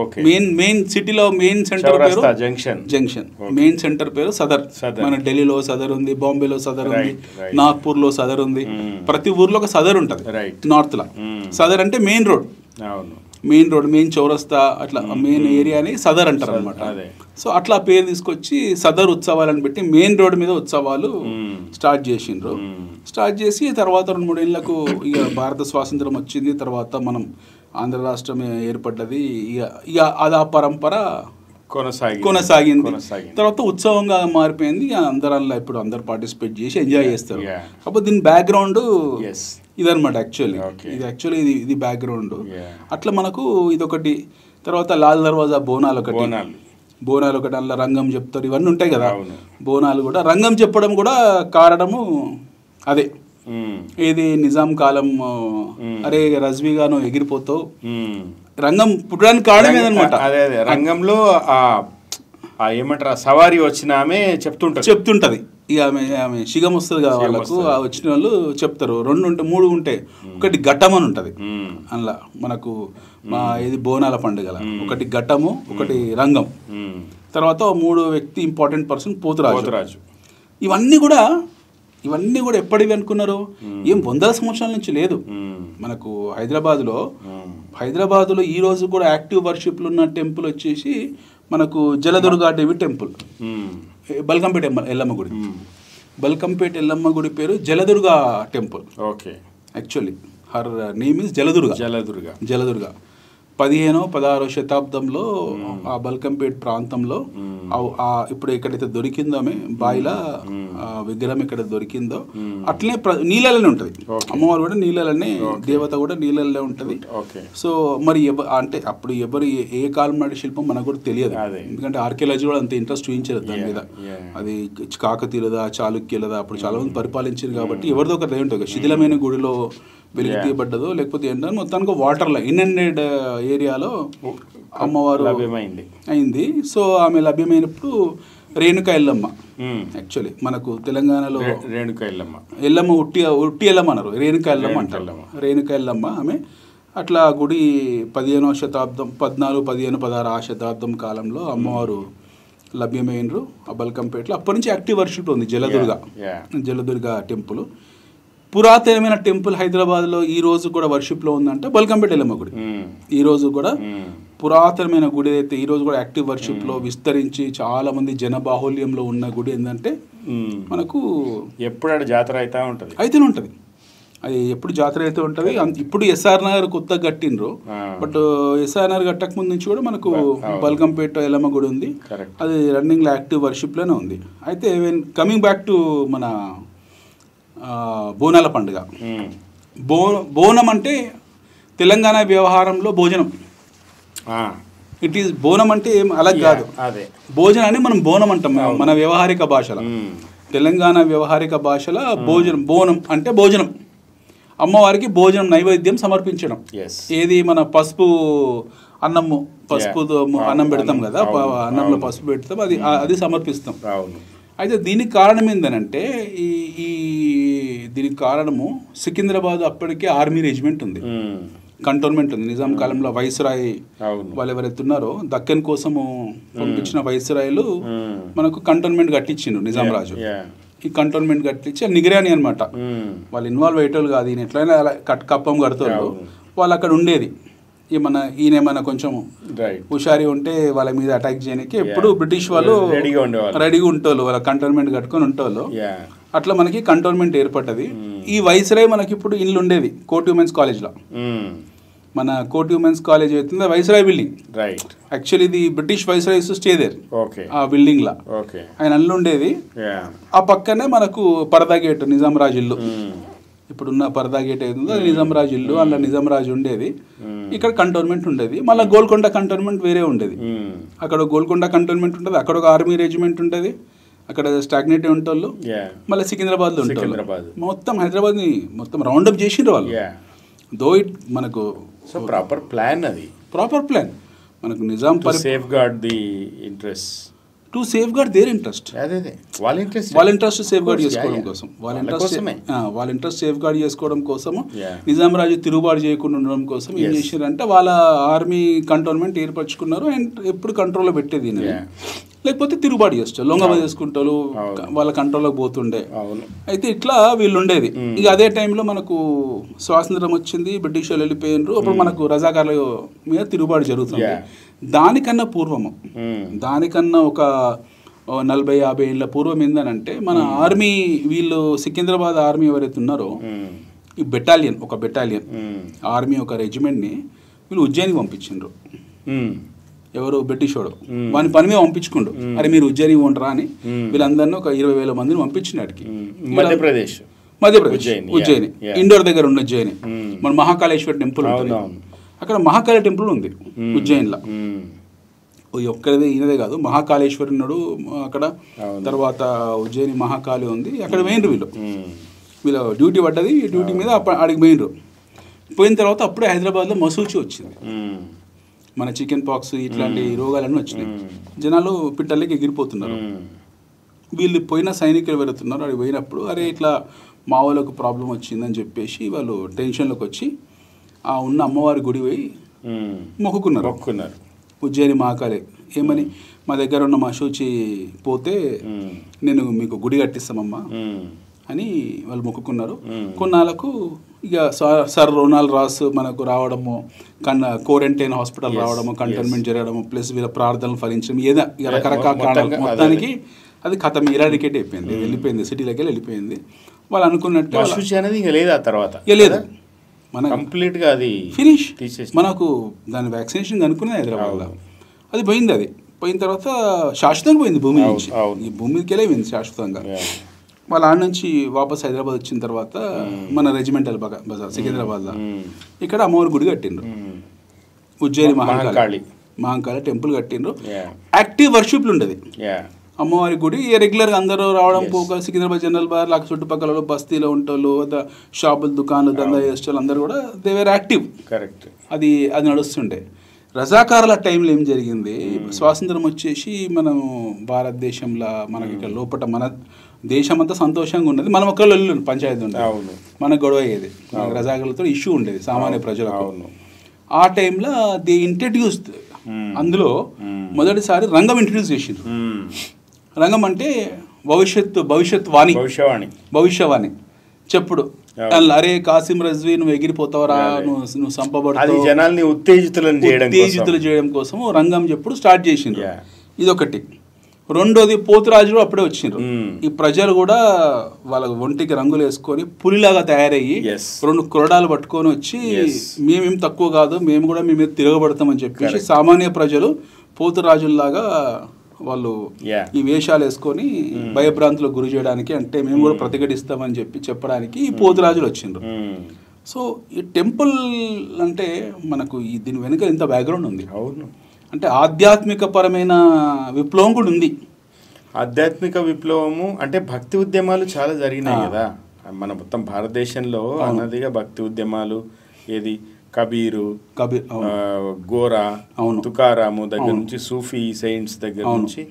Okay. మెయిన్ సిటీలో మెయిన్ సెంటర్ పేరు జంక్షన్. మెయిన్ సెంటర్ పేరు సదర్. మన ఢిల్లీలో సదర్ ఉంది, బాంబేలో సదర్ ఉంది, నాగ్పూర్ లో సదర్ ఉంది. ప్రతి ఊర్లో ఒక సదర్ ఉంటది నార్త్ లా. సదర్ అంటే మెయిన్ రోడ్, మెయిన్ చౌరస్తా, అట్లా మెయిన్ ఏరియాని సదర్ అంటారు అనమాట. సో అట్లా పేరు తీసుకొచ్చి సదర్ ఉత్సవాలను పెట్టి మెయిన్ రోడ్ మీద ఉత్సవాలు స్టార్ట్ చేసిండ్రు. స్టార్ట్ చేసి తర్వాత 2-3 ఏళ్లకు ఇక భారత స్వాతంత్రం వచ్చింది. తర్వాత మనం ఆంధ్ర రాష్ట్రం ఏర్పడ్డది. ఇక అది ఆ పరంపర కొనసాగింది. తర్వాత ఉత్సవంగా మారిపోయింది. ఇప్పుడు అందరు పార్టిసిపేట్ చేసి ఎంజాయ్ చేస్తారు. కాకపోతే దీని బ్యాక్గ్రౌండ్ ఇదనమాట. యాక్చువల్లీ ఇది బ్యాక్గ్రౌండ్. అట్లా మనకు ఇదొకటి. తర్వాత లాల్ దర్వాజా బోనాలు ఒకటి, అందులో రంగం చెప్తారు, ఇవన్నీ ఉంటాయి కదా. బోనాలు కూడా రంగం చెప్పడం కూడా కారణము అదే. ఏది నిజాం కాలం, అరే రజ్వీగాను ఎగిరిపోతావు, రంగం పుట్టడానికి కారణం ఏదనమాట. అదే రంగంలో ఏమంటారు సవారీ వచ్చిన ఆమె చెప్తుంటది. ఇక ఆమె శిగం వస్తుంది కదా వాళ్ళకు, వచ్చిన వాళ్ళు చెప్తారు. 2 ఉంటాయి 3 ఉంటాయి. ఒకటి ఘట్టం అని ఉంటది అందులో మనకు ఇది బోనాల పండుగల. ఒకటి ఘట్టము, ఒకటి రంగం, తర్వాత 3 వ్యక్తి ఇంపార్టెంట్ పర్సన్ పోతురాజు. ఇవన్నీ కూడా ఎప్పటివి అనుకున్నారు? ఏం 100 సంవత్సరాల నుంచి లేదు. మనకు హైదరాబాద్లో ఈ రోజు కూడా యాక్టివ్ వర్షిప్లు ఉన్న టెంపుల్ వచ్చేసి మనకు జలదుర్గా దేవి టెంపుల్, బల్కంపేట ఎల్లమ్మ గుడి. బల్కంపేట ఎల్లమ్మ గుడి పేరు Jaladurga temple. Actually her name is Jaladurga. 15వ-16వ శతాబ్దంలో ఆ బల్కంపేట ప్రాంతంలో ఇప్పుడు ఎక్కడైతే దొరికిందో ఆమె బాయిలా విగ్రహం ఎక్కడ దొరికిందో అట్లనే నీళ్ళలోనే ఉంటుంది. అమ్మవారు కూడా నీళ్ళలోనే, దేవత కూడా నీళ్ళల్లో ఉంటుంది. సో మరి అంటే అప్పుడు ఎవరు ఏ కాలం నాటి శిల్పం మనకు కూడా తెలియదు. ఎందుకంటే ఆర్కియాలజీ కూడా అంత ఇంట్రెస్ట్ చూపించారు దాని మీద. అది కాకతీయులదా చాళుక్యులదా అప్పుడు చాలా మంది పరిపాలించారు కాబట్టి ఎవరిదో ఒక ఉంటుంది. శిథిలమైన గుడిలో వెలికి తీయబడ్డదో లేకపోతే ఏంటో మొత్తానికి వాటర్లో ఇన్అండెడ్ ఏరియాలో అమ్మవారు అయింది. సో ఆమె లభ్యమైనప్పుడు రేణుకా ఎల్లమ్మ, యాక్చువల్లీ మనకు తెలంగాణలో ఎల్లమ్మ ఉట్టి ఎల్లమ్మ అన్నారు, రేణుకా ఎల్లమ్మ అంటారు. రేణుకా ఎల్లమ్మ ఆమె. అట్లా గుడి 15వ శతాబ్దం, 14, 15, 16 ఆ శతాబ్దం కాలంలో అమ్మవారు లభ్యమైనరు ఆ బల్కంపేటలో. అప్పటి నుంచి యాక్టివ్ వర్షిప్ ఉంది జలదుర్గా టెంపుల్. పురాతనమైన టెంపుల్ హైదరాబాద్లో ఈ రోజు కూడా వర్షిప్లో ఉందంటే బల్కంపేట ఎల్లమ్మ గుడి. ఈ రోజు కూడా పురాతనమైన గుడి అయితే ఈ రోజు కూడా యాక్టివ్ వర్షిప్లో విస్తరించి చాలా మంది జనబాహుల్యంలో ఉన్న గుడి ఏంటంటే మనకు ఎప్పుడు జాతర అయితేనే ఉంటుంది. అది ఎప్పుడు జాతర అయితే ఉంటుంది. ఇప్పుడు ఎస్ఆర్ నగర్ కొత్తగా కట్టినరు, బట్ ఎస్ఆర్ నగర్ కట్టక ముందు నుంచి కూడా మనకు బల్కంపేట ఎల్లమ్మ గుడి ఉంది. అది రన్నింగ్లో యాక్టివ్ వర్షిప్లోనే ఉంది. అయితే కమింగ్ బ్యాక్ టు మన బోనాల పండుగ. బోనం అంటే తెలంగాణ వ్యవహారంలో భోజనం. ఇట్ ఈస్ బోనం అంటే ఏం అలా కాదు, భోజనాన్ని మనం బోనం అంటాం మన వ్యవహారిక భాషలో. తెలంగాణ వ్యవహారిక భాషలో బోనం అంటే భోజనం. అమ్మవారికి భోజనం నైవేద్యం సమర్పించడం. ఏది మన పసుపు అన్నం పెడతాం కదా, అన్నంలో పసుపు పెడతాం, అది సమర్పిస్తాం. అయితే దీనికి కారణం ఏంటంటే దీనికి కారణము సికింద్రాబాద్ అప్పటికే ఆర్మీ రెజిమెంట్ ఉంది, కంటోన్మెంట్ ఉంది. నిజాం కాలంలో వైస్రాయ్ వాళ్ళు ఎవరైతే ఉన్నారో దక్కన్ కోసము పంపించిన వైస్రాయ్లు మనకు కంటోన్మెంట్ కట్టించిండు నిజాం రాజు. ఈ కంటోన్మెంట్ కట్టించి నిగరాని అనమాట. వాళ్ళు ఇన్వాల్వ్ అయ్యేటోళ్ళు కాదు, ఈయన ఎట్లయినా అలా కప్పం కడుతారు. వాళ్ళు అక్కడ ఉండేది. ఈయన కొంచెం హుషారి ఉంటే వాళ్ళ మీద అటాక్ చేయడానికి ఎప్పుడు బ్రిటిష్ వాళ్ళు రెడీగా ఉంటోళ్ళు, వాళ్ళ కంటోన్మెంట్ కట్టుకొని ఉంటోళ్ళు. అట్లా మనకి కంటోన్మెంట్ ఏర్పడ్డది. ఈ వైస్రాయ్ మనకి ఇప్పుడు ఇల్లు ఉండేది కోర్ట్ ఉమెన్స్ కాలేజ్లో. మన కోర్ట్ ఉమెన్స్ కాలేజ్ అవుతుంది వైస్రాయ్ బిల్డింగ్. యాక్చువల్లీ ఇది బ్రిటిష్ వైస్రాయ్ స్టే దేర్ ఆ బిల్డింగ్ లా. ఆయన అల్లు ఉండేది. ఆ పక్కనే మనకు పరదా గేట్ నిజాం రాజు ఇల్లు, ఇప్పుడున్న పరదా గేట్ అవుతుందో అది నిజాం రాజు ఇల్లు. అందులో నిజాం రాజు ఉండేది. ఇక్కడ కంటోన్మెంట్ ఉండేది. మళ్ళీ గోల్కొండ కంటోన్మెంట్ వేరే ఉండేది. అక్కడ గోల్కొండ కంటోన్మెంట్ ఉంటుంది, అక్కడ ఒక ఆర్మీ రెజిమెంట్ ఉంటుంది, అక్కడ స్టాగ్నేట్ ఉంటోళ్ళు. మళ్ళీ సికింద్రాబాద్లో ఉంటారు. మొత్తం హైదరాబాద్ని మొత్తం రౌండప్ చేసిండ్రు వాళ్ళు. దో ఇట్ మనకు సో ప్రాపర్ ప్లాన్ అది, ప్రాపర్ ప్లాన్ మనకు Nizam safeguard the interest, to safeguard their interest, అదే వాళ్ళ ఇంట్రెస్ట్ సేఫ్ గార్డ్ చేసుకోవడం కోసం, వాళ్ళ ఇంట్రెస్ట్ సేఫ్ గార్డ్ చేసుకోవడం కోసము, నిజాం రాజు తిరుగుబాటు చేయకుండా ఉండడం కోసం ఏం చేశారంటే వాళ్ళ ఆర్మీ కంటోన్మెంట్ ఏర్పరచుకున్నారు. అండ్ ఎప్పుడు కంట్రోల్లో పెట్టేది, లేకపోతే తిరుగుబాటు చేస్తారు, లొంగ చేసుకుంటారు, వాళ్ళ కంట్రోల్లోకి పోతుండే. అయితే ఇట్లా వీళ్ళు ఉండేది. ఇక అదే టైంలో మనకు స్వాతంత్రం వచ్చింది, బ్రిటిష్ వాళ్ళు వెళ్ళిపోయినారు. అప్పుడు మనకు రజాకార్ల మీద తిరుగుబాటు జరుగుతుంది. దానికన్నా పూర్వము, దానికన్నా ఒక 40-50 ఏళ్ళ పూర్వం ఏందనంటే మన ఆర్మీ, వీళ్ళు సికింద్రాబాద్ ఆర్మీ ఎవరైతే ఉన్నారో ఈ ఒక బెటాలియన్ ఆర్మీ, ఒక రెజిమెంట్ని వీళ్ళు ఉజ్జయినికి పంపించిండ్రు. ఎవరు బ్రిటిష్ వాడు వాని పని మీద పంపించుకుండు. అరే మీరు ఉజ్జయిని ఉండరా అని వీళ్ళందరినీ ఒక 20,000 మందిని పంపించినాడికి. మధ్యప్రదేశ్ ఉజ్జయిని, ఇండోర్ దగ్గర ఉన్న ఉజ్జయిని. మన మహాకాళేశ్వర టెంపుల్ ఉంటుంది అక్కడ, మహాకాళి టెంపుల్ ఉంది ఉజ్జయిన్లో. ఒక్కరిదే ఈయనదే కాదు, మహాకాళేశ్వరి ఉన్నాడు అక్కడ. తర్వాత ఉజ్జయిని మహాకాళి ఉంది, అక్కడ పోయినరు వీళ్ళ డ్యూటీ పడ్డది. డ్యూటీ మీద ఆడికి పోయినరు. పోయిన తర్వాత అప్పుడే హైదరాబాద్లో మసూచి వచ్చింది. మన చికెన్ పాక్స్ ఇట్లాంటి రోగాలన్నీ వచ్చినాయి. జనాలు పిట్టలకి ఎగిరిపోతున్నారు. వీళ్ళు పోయిన సైనికులు వెళుతున్నారు. అడిగి పోయినప్పుడు అరే ఇట్లా మా వాళ్ళకు ప్రాబ్లం వచ్చిందని చెప్పేసి వాళ్ళు టెన్షన్లోకి వచ్చి ఆ ఉన్న అమ్మవారి గుడి పోయి మొక్కుకున్నారు. ఉజ్జయిని మహాకాళి ఏమని, మా దగ్గర ఉన్న మసూచి పోతే నేను మీకు గుడి కట్టిస్తామమ్మా అని వాళ్ళు మొక్కుకున్నారు. కొన్నాళ్ళకు ఇక సర్ రొనాల్డ్ రాస్ మనకు రావడము, క్వారంటైన్ హాస్పిటల్ రావడము, కంటైన్మెంట్ జరగడము, ప్లస్ వీళ్ళ ప్రార్థనలు ఫలించడం, ఏదో ఇక రకరకాల కారణాలు మొత్తానికి అది కథ ఇరాడికేట్ అయిపోయింది, వెళ్ళిపోయింది, సిటీలోకి వెళ్ళిపోయింది. వాళ్ళు అనుకున్నట్టు లేదు, మన కంప్లీట్గా అది ఫినిష్. మనకు దాని వ్యాక్సినేషన్ అనుకునేది హైదరాబాద్లో, అది పోయింది. అది పోయిన తర్వాత శాశ్వతంగా పోయింది భూమి నుంచి, ఈ భూమి మీదకి వెళ్ళిపోయింది శాశ్వతంగా. వాళ్ళ ఆడ నుంచి వాపస్ హైదరాబాద్ వచ్చిన తర్వాత మన రెజిమెంటల్ బజార్ సికింద్రాబాద్లో ఇక్కడ అమ్మవారి గుడి కట్టిండ్రు. ఉజ్జయిని మహాకాళి టెంపుల్ కట్టిండ్రు. యాక్టివ్ వర్షిప్లు ఉండేది అమ్మవారి గుడి. రెగ్యులర్గా అందరూ రావడం పోక సికింద్రాబాద్ జనరల్ బార్ లాగా చుట్టుపక్కల బస్తీలో ఉంటారు, షాపులు దుకాణాలు దందా చేసేవాళ్ళు అందరూ కూడా దే వేర్ యాక్టివ్. కరెక్ట్. అది నడుస్తుండే. రజాకారుల టైంలో ఏం జరిగింది, స్వాతంత్రం వచ్చేసి మనం భారతదేశంలో మనకి ఇక్కడ లోపల మన దేశం అంతా సంతోషంగా ఉండేది. మనం ఒక్కళ్ళు వెళ్ళి పంచాయతీ ఉండేది, మనకు గొడవ అయ్యేది, రజాకారులతో ఇష్యూ ఉండేది సామాన్య ప్రజలకు. ఆ టైంలో ది ఇంట్రడ్యూస్, అందులో మొదటిసారి రంగం ఇంట్రడ్యూస్ చేసిండ్రు. రంగం అంటే భవిష్యవాణి చెప్పుడు. అరే కాసిం రజ్వీ నువ్వు ఎగిరిపోతావరా, నువ్వు సంపబడతావు, జనాల్ని ఉత్తేజితులు చేయడం కోసం రంగం చెప్పుడు స్టార్ట్ చేసిండ్రు. ఇదొకటి. రెండోది పోతురాజులు అప్పుడే వచ్చిండ్రు. ఈ ప్రజలు కూడా వాళ్ళ ఒంటికి రంగులు వేసుకొని పులిలాగా తయారయ్యి 2 కొరడాలు పట్టుకొని వచ్చి మేమేం తక్కువ కాదు, మేము కూడా మీ మీద తిరగబడతామని చెప్పేసి సామాన్య ప్రజలు పోతురాజుల్లాగా వాళ్ళు ఈ వేషాలు వేసుకొని భయభ్రాంతులకు గురి చేయడానికి, అంటే మేము కూడా ప్రతిఘటిస్తామని చెప్పడానికి ఈ పోతురాజులు వచ్చిండ్రు. సో ఈ టెంపుల్ అంటే మనకు దీని వెనుక ఎంత బ్యాక్గ్రౌండ్ ఉంది. అంటే ఆధ్యాత్మిక పరమైన విప్లవం కూడా ఉంది. ఆధ్యాత్మిక విప్లవము అంటే భక్తి ఉద్యమాలు చాలా జరిగినాయి కదా మన మొత్తం భారతదేశంలో. అన్నదిగా భక్తి ఉద్యమాలు ఏది కబీర్, గోరా, తుకారాము దగ్గర నుంచి సూఫీ సెయింట్స్ దగ్గర నుంచి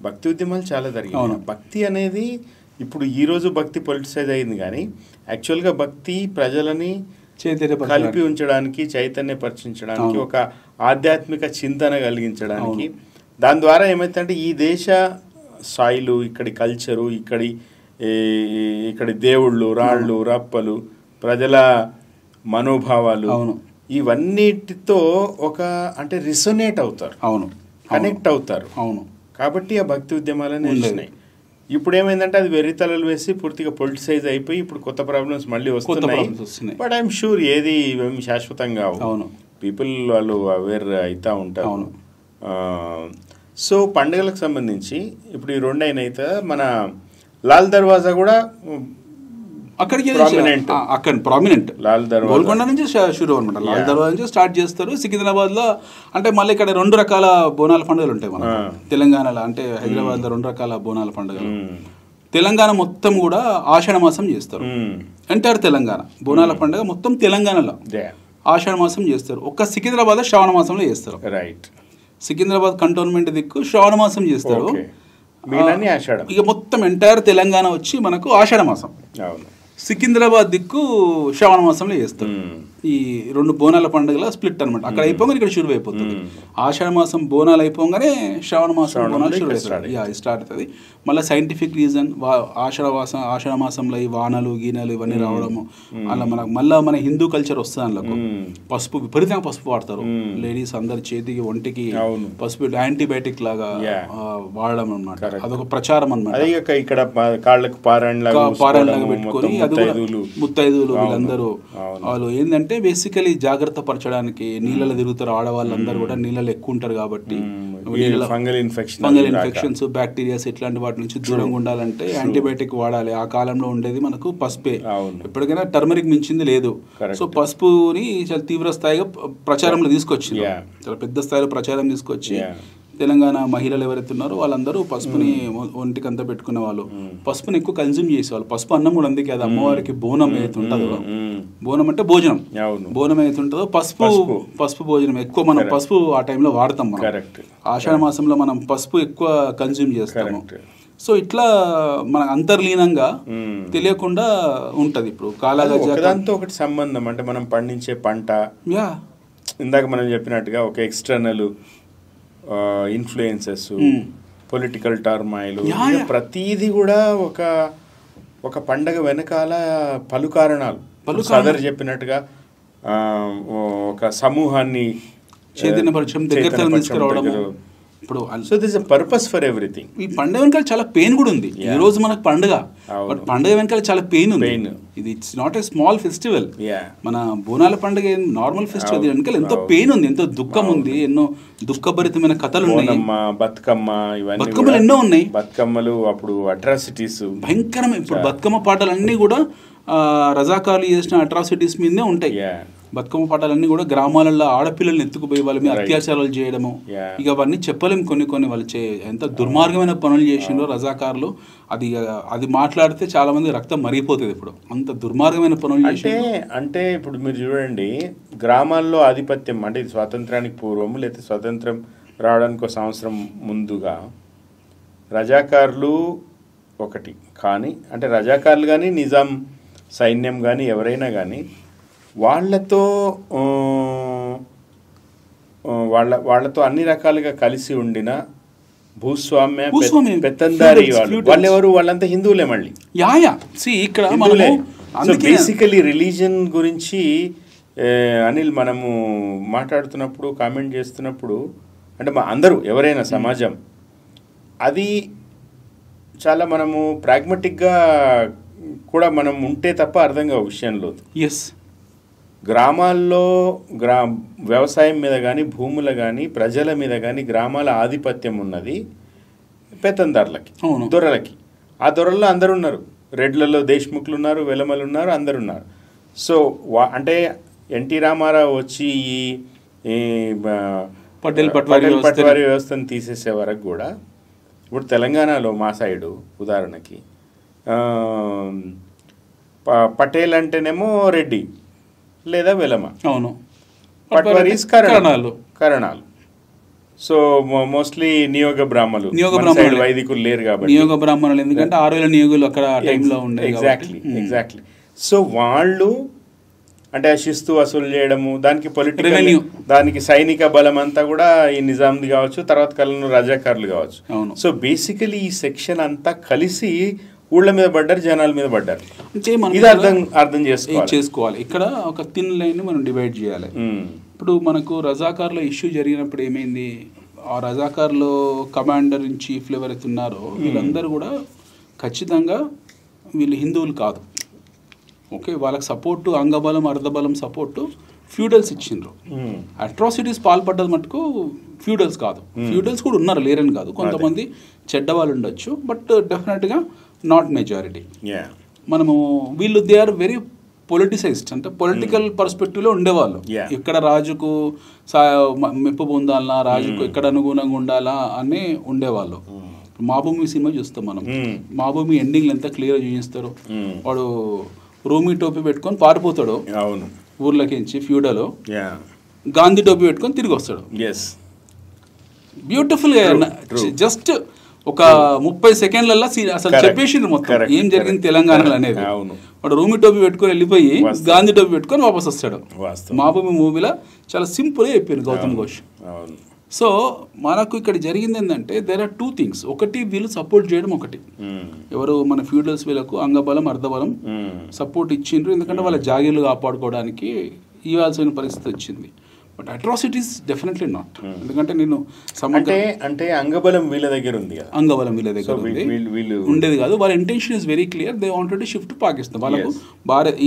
భక్తి ఉద్యమాలు చాలా జరిగాయి. భక్తి అనేది ఇప్పుడు ఈ రోజు భక్తి పొలిటిసైజ్ అయింది, కానీ యాక్చువల్గా భక్తి ప్రజలని కలిపి ఉంచడానికి, చైతన్యపరచించడానికి, ఒక ఆధ్యాత్మిక చింతన కలిగించడానికి. దాని ద్వారా ఏమైతుందంటే ఈ దేశ సాయిలు, ఇక్కడి కల్చరు, ఇక్కడి దేవుళ్ళు, రాళ్ళు, రప్పలు, ప్రజల మనోభావాలు, ఇవన్నిటితో ఒక అంటే రిసొనేట్ అవుతారు, కనెక్ట్ అవుతారు. కాబట్టి ఆ భక్తి ఉద్యమాలనే వచ్చినాయి. ఇప్పుడు ఏమైందంటే అది వెర్రితలలు వేసి పూర్తిగా పొలిటిసైజ్ అయిపోయి ఇప్పుడు కొత్త ప్రాబ్లమ్స్ మళ్ళీ వస్తున్నాయి. బట్ ఐఎమ్ షూర్ ఏది శాశ్వతంగా పీపుల్ వాళ్ళు అవేర్ అవుతూ ఉంటారు. సో పండుగలకు సంబంధించి ఇప్పుడు ఈ 2 అయినైతే మన లాల్ దర్వాజా కూడా అక్కడికి ప్రామినెంట్ గోల్కొండ నుంచి షురూ అనమాట. లాల్ దర్వాజా నుంచి స్టార్ట్ చేస్తారు. సికింద్రాబాద్ లో అంటే మళ్ళీ ఇక్కడ 2 రకాల బోనాల పండుగలు ఉంటాయి మన తెలంగాణలో. అంటే హైదరాబాద్ లో 2 రకాల బోనాల పండుగలు. తెలంగాణ మొత్తం కూడా ఆషాఢ మాసం చేస్తారు. ఎంటైర్ తెలంగాణ బోనాల పండుగ మొత్తం తెలంగాణలో ఆషాఢ మాసం చేస్తారు. ఒక్క సికింద్రాబాద్ శ్రావణ మాసంలో చేస్తారు. రైట్. సికింద్రాబాద్ కంటోన్మెంట్ దిక్కు శ్రావణ మాసం చేస్తారు. ఇక మొత్తం ఎంటైర్ తెలంగాణ వచ్చి మనకు ఆషాఢ మాసం. సికింద్రాబాద్ దిక్కు శ్రావణ మాసంలో చేస్తారు. ఈ 2 బోనాల పండుగల స్ప్లిట్ అనమాట. అక్కడ అయిపోగానే ఇక్కడ షురు అయిపోతుంది. ఆషాఢ మాసం బోనాలు అయిపోగానే శ్రావణ మాసం బోనాలు షురు అవుతుంది, స్టార్ట్ అవుతుంది. మళ్ళీ సైంటిఫిక్ రీజన్ ఆషాఢ మాసంలో ఈ వానలు గీనలు ఇవన్నీ రావడము, అలా మళ్ళీ మన హిందూ కల్చర్ వస్తుంది. అందులో పసుపు విపరీతంగా పసుపు వాడతారు లేడీస్ అందరు, చేతికి ఒంటికి పసుపు యాంటీబయాటిక్ లాగా వాడడం అనమాట. అదొక ప్రచారం అనమాట. ఇక్కడ కాళ్ళకు పారాయణలాగా పెట్టుకొని ముత్తైదులు వీళ్ళందరూ వాళ్ళు ఏంటంటే బేసికలీ జాగ్రత్త పరచడానికి నీళ్ళలో తిరుగుతారు. ఆడవాళ్ళందరూ కూడా నీళ్ళలో ఎక్కువ ఉంటారు కాబట్టి ఫంగల్ ఇన్ఫెక్షన్స్, బ్యాక్టీరియాస్ ఇట్లాంటి వాటి నుంచి దూరంగా ఉండాలంటే యాంటీబయాటిక్ వాడాలి. ఆ కాలంలో ఉండేది మనకు పసుపే. ఎప్పటికైనా టర్మరిక్ మించింది లేదు. సో పసుపుని చాలా తీవ్ర స్థాయిగా ప్రచారంలో తీసుకొచ్చింది, చాలా పెద్ద స్థాయిలో ప్రచారం తీసుకొచ్చి తెలంగాణ మహిళలు ఎవరైతే ఉన్నారో వాళ్ళందరూ పసుపుని ఒంటికి అంతా పెట్టుకునే వాళ్ళు. పసుపుని ఎక్కువ కన్జ్యూమ్ చేసేవాళ్ళు. పసుపు అన్నం కూడా అందుకే అది అమ్మవారికి బోనం ఏదైతే ఉంటుందో, బోనం అంటే భోజనం, బోనం ఏదైతే ఉంటుందో పసుపు భోజనం ఎక్కువ మనం పసుపు ఆ టైంలో వాడతాం. మనం ఆషాఢ మాసంలో మనం పసుపు ఎక్కువ కన్జ్యూమ్ చేస్తాము. సో ఇట్లా మన అంతర్లీనంగా తెలియకుండా ఉంటది. ఇప్పుడు కాలాగజాతో ఒకటి సంబంధం అంటే మనం పండించే పంట, ఇందాక మనం చెప్పినట్టుగా ఒక ఎక్స్టర్నల్ ఇన్ఫ్లుయెన్సెస్, పొలిటికల్ టర్మాయిల్, ప్రతిదీ కూడా ఒక పండగ వెనకాల పలు కారణాలు. సదర్ చెప్పినట్టుగా ఒక సమూహాన్ని చైతన్యపరచడం, దగ్గర తీసుకురావడం. ఇప్పుడు so this a purpose for everything. ఈ పండుగ వెనకాల చాలా పెయిన్ కూడా ఉంది. ఈ రోజు మనకు పండుగ, బట్ పండుగ వెనకాల చాలా పెయిన్ ఉంది. ఇది it's not a small festival. మన బోనాల పండుగ నార్మల్ ఫెస్టివల్, వెనకాల ఎంతో పెయిన్ ఉంది, ఎంతో దుఃఖం ఉంది, ఎన్నో దుఃఖభరితమైన కథలు ఉన్నాయి. బతుకమ్మలు ఎన్నో ఉన్నాయి. బతుకమ్మలు అప్పుడు అట్రాసిటీస్ భయంకరమైన. ఇప్పుడు బతుకమ్మ పాటలన్నీ కూడా రజాకార్లు చేసిన అట్రాసిటీస్ మీదే ఉంటాయి. బతుకమ్మ పాటలన్నీ కూడా గ్రామాలలో ఆడపిల్లల్ని ఎత్తుకుపోయి వాళ్ళ మీద అత్యాచారాలు చేయడము, ఇక అవన్నీ చెప్పలేము. కొన్ని వాళ్ళు ఎంత దుర్మార్గమైన పనులు చేసిండ్రో రజాకారులు. అది మాట్లాడితే చాలా మంది రక్తం మరిగిపోతుంది. ఇప్పుడు అంత దుర్మార్గమైన పనులు చేసి అంటే ఇప్పుడు మీరు చూడండి, గ్రామాల్లో ఆధిపత్యం అంటే ఇది స్వాతంత్రానికి పూర్వము లేదా స్వాతంత్రం రావడానికి ఒక సంవత్సరం ముందుగా రజాకారులు ఒకటి. కానీ అంటే రజాకారులు కానీ నిజాం సైన్యం కానీ ఎవరైనా కానీ వాళ్ళతో అన్ని రకాలుగా కలిసి ఉండిన భూస్వామ్య పెత్తందారి వాళ్ళెవరు, వాళ్ళంతా హిందువులే. మళ్ళీ ఇక్కడ బేసికలీ రిలీజన్ గురించి అనిల్ మనము మాట్లాడుతున్నప్పుడు, కామెంట్ చేస్తున్నప్పుడు అంటే అందరూ ఎవరైనా సమాజం అది చాలా మనము ప్రాగ్మటిక్గా కూడా మనం ఉంటే తప్ప అర్థం కావు విషయంలో. గ్రామాల్లో వ్యవసాయం మీద కానీ భూముల కానీ ప్రజల మీద కానీ గ్రామాల ఆధిపత్యం ఉన్నది పెత్తందారులకి, దొరలకి. ఆ దొరల్లో అందరు ఉన్నారు. రెడ్లలో దేశ్ముఖులు ఉన్నారు, వెలమలు ఉన్నారు, అందరు ఉన్నారు. సో అంటే ఎన్టీ రామారావు వచ్చి ఈ పట్వారీ వ్యవస్థను తీసేసే వరకు కూడా ఇప్పుడు తెలంగాణలో మా సైడు ఉదాహరణకి పటేల్ అంటేనేమో రెడ్డి లేదా వెలమ, పట్వారీస్ కరణాలు. సో మోస్ట్లీ నియోగ బ్రాహ్మలు, వైదికులు లేరు కాబట్టి నియోగ బ్రాహ్మణులు, ఎందుకంటే 6,000 నియోగులు అక్కడ టైంలో ఉండే. ఎగ్జాక్ట్లీ. సో వాళ్ళు అంటే శిస్తు వసూలు చేయడము, దానికి పొలిటికల్, దానికి సైనిక బలం అంతా కూడా ఈ నిజాంది కావచ్చు, తర్వాత కాలంలో రజాకారులు కావచ్చు. సో బేసికలీ ఈ సెక్షన్ అంతా కలిసి ఊళ్ళ మీద పడ్డారు, జనాల మీద పడ్డారు. ఇది అర్థం చేసుకోవాలి. ఇక్కడ ఒక థిన్ లైన్ మనం డివైడ్ చేయాలి. ఇప్పుడు మనకు రజాకార్లో ఇష్యూ జరిగినప్పుడు ఏమైంది, ఆ రజాకార్లో కమాండర్ ఇన్ చీఫ్లు ఎవరైతే ఉన్నారో వీళ్ళందరూ కూడా ఖచ్చితంగా వీళ్ళు హిందువులు కాదు. ఓకే, వాళ్ళకి సపోర్టు అంగబలం అర్ధబలం సపోర్టు ఫ్యూడల్స్ ఇచ్చిండ్రు. అట్రాసిటీస్ పాల్పడ్డది మటుకు ఫ్యూడల్స్ కాదు. ఫ్యూడల్స్ కూడా ఉన్నారు, లేరని కాదు, కొంతమంది చెడ్డవాళ్ళు ఉండొచ్చు, బట్ డెఫినెట్గా నాట్ మెజారిటీ. మనము వీళ్ళు దే ఆర్ వెరీ పొలిటిసైజ్డ్, అంటే పొలిటికల్ పర్స్పెక్టివ్లో ఉండేవాళ్ళు. ఎక్కడ రాజుకు మెప్పు పొందాలన్నా, రాజుకు ఎక్కడ అనుగుణంగా ఉండాలా అని ఉండేవాళ్ళు. మాభూమి సినిమా చూస్తాం మనం, మాభూమి ఎండింగ్లు ఎంత క్లియర్గా చూపిస్తారు. వాడు రూమీ టోపీ పెట్టుకొని పారిపోతాడు, ఊర్లకించి ఫ్యూడలో యా గాంధీ టోపీ పెట్టుకొని తిరిగి వస్తాడు. ఎస్ బ్యూటిఫుల్ గా జస్ట్ ఒక 30 సెకండ్లలో అసలు చెప్పేసిండ్రు మొత్తం ఏం జరిగింది తెలంగాణలో అనేది. వాడు రూమి టోపీ పెట్టుకొని వెళ్ళిపోయి గాంధీ టోపీ పెట్టుకొని వాపస్ వస్తాడు. మాభూమి మూవీలో చాలా సింపుల్ గా చెప్పారు గౌతమ్ ఘోష్. సో మనకు ఇక్కడ జరిగింది ఏంటంటే దేర్ ఆర్ 2 things. ఒకటి వీళ్ళు సపోర్ట్ చేయడం, ఒకటి ఎవరు మన ఫ్యూడల్స్ వీళ్ళకు అంగబలం అర్ధబలం సపోర్ట్ ఇచ్చిండ్రు, ఎందుకంటే వాళ్ళ జాగీర్లు కాపాడుకోవడానికి ఇవ్వాల్సిన పరిస్థితి వచ్చింది. But atrocities definitely not. ఎందుకంటే నేను అంటే అంగబలం వీళ్ళ దగ్గర ఉంది, అంగబలం వీళ్ళ దగ్గర ఉండేది కాదు. వాళ్ళ intention is very clear. They wanted to shift Pakistan. వాళ్ళకు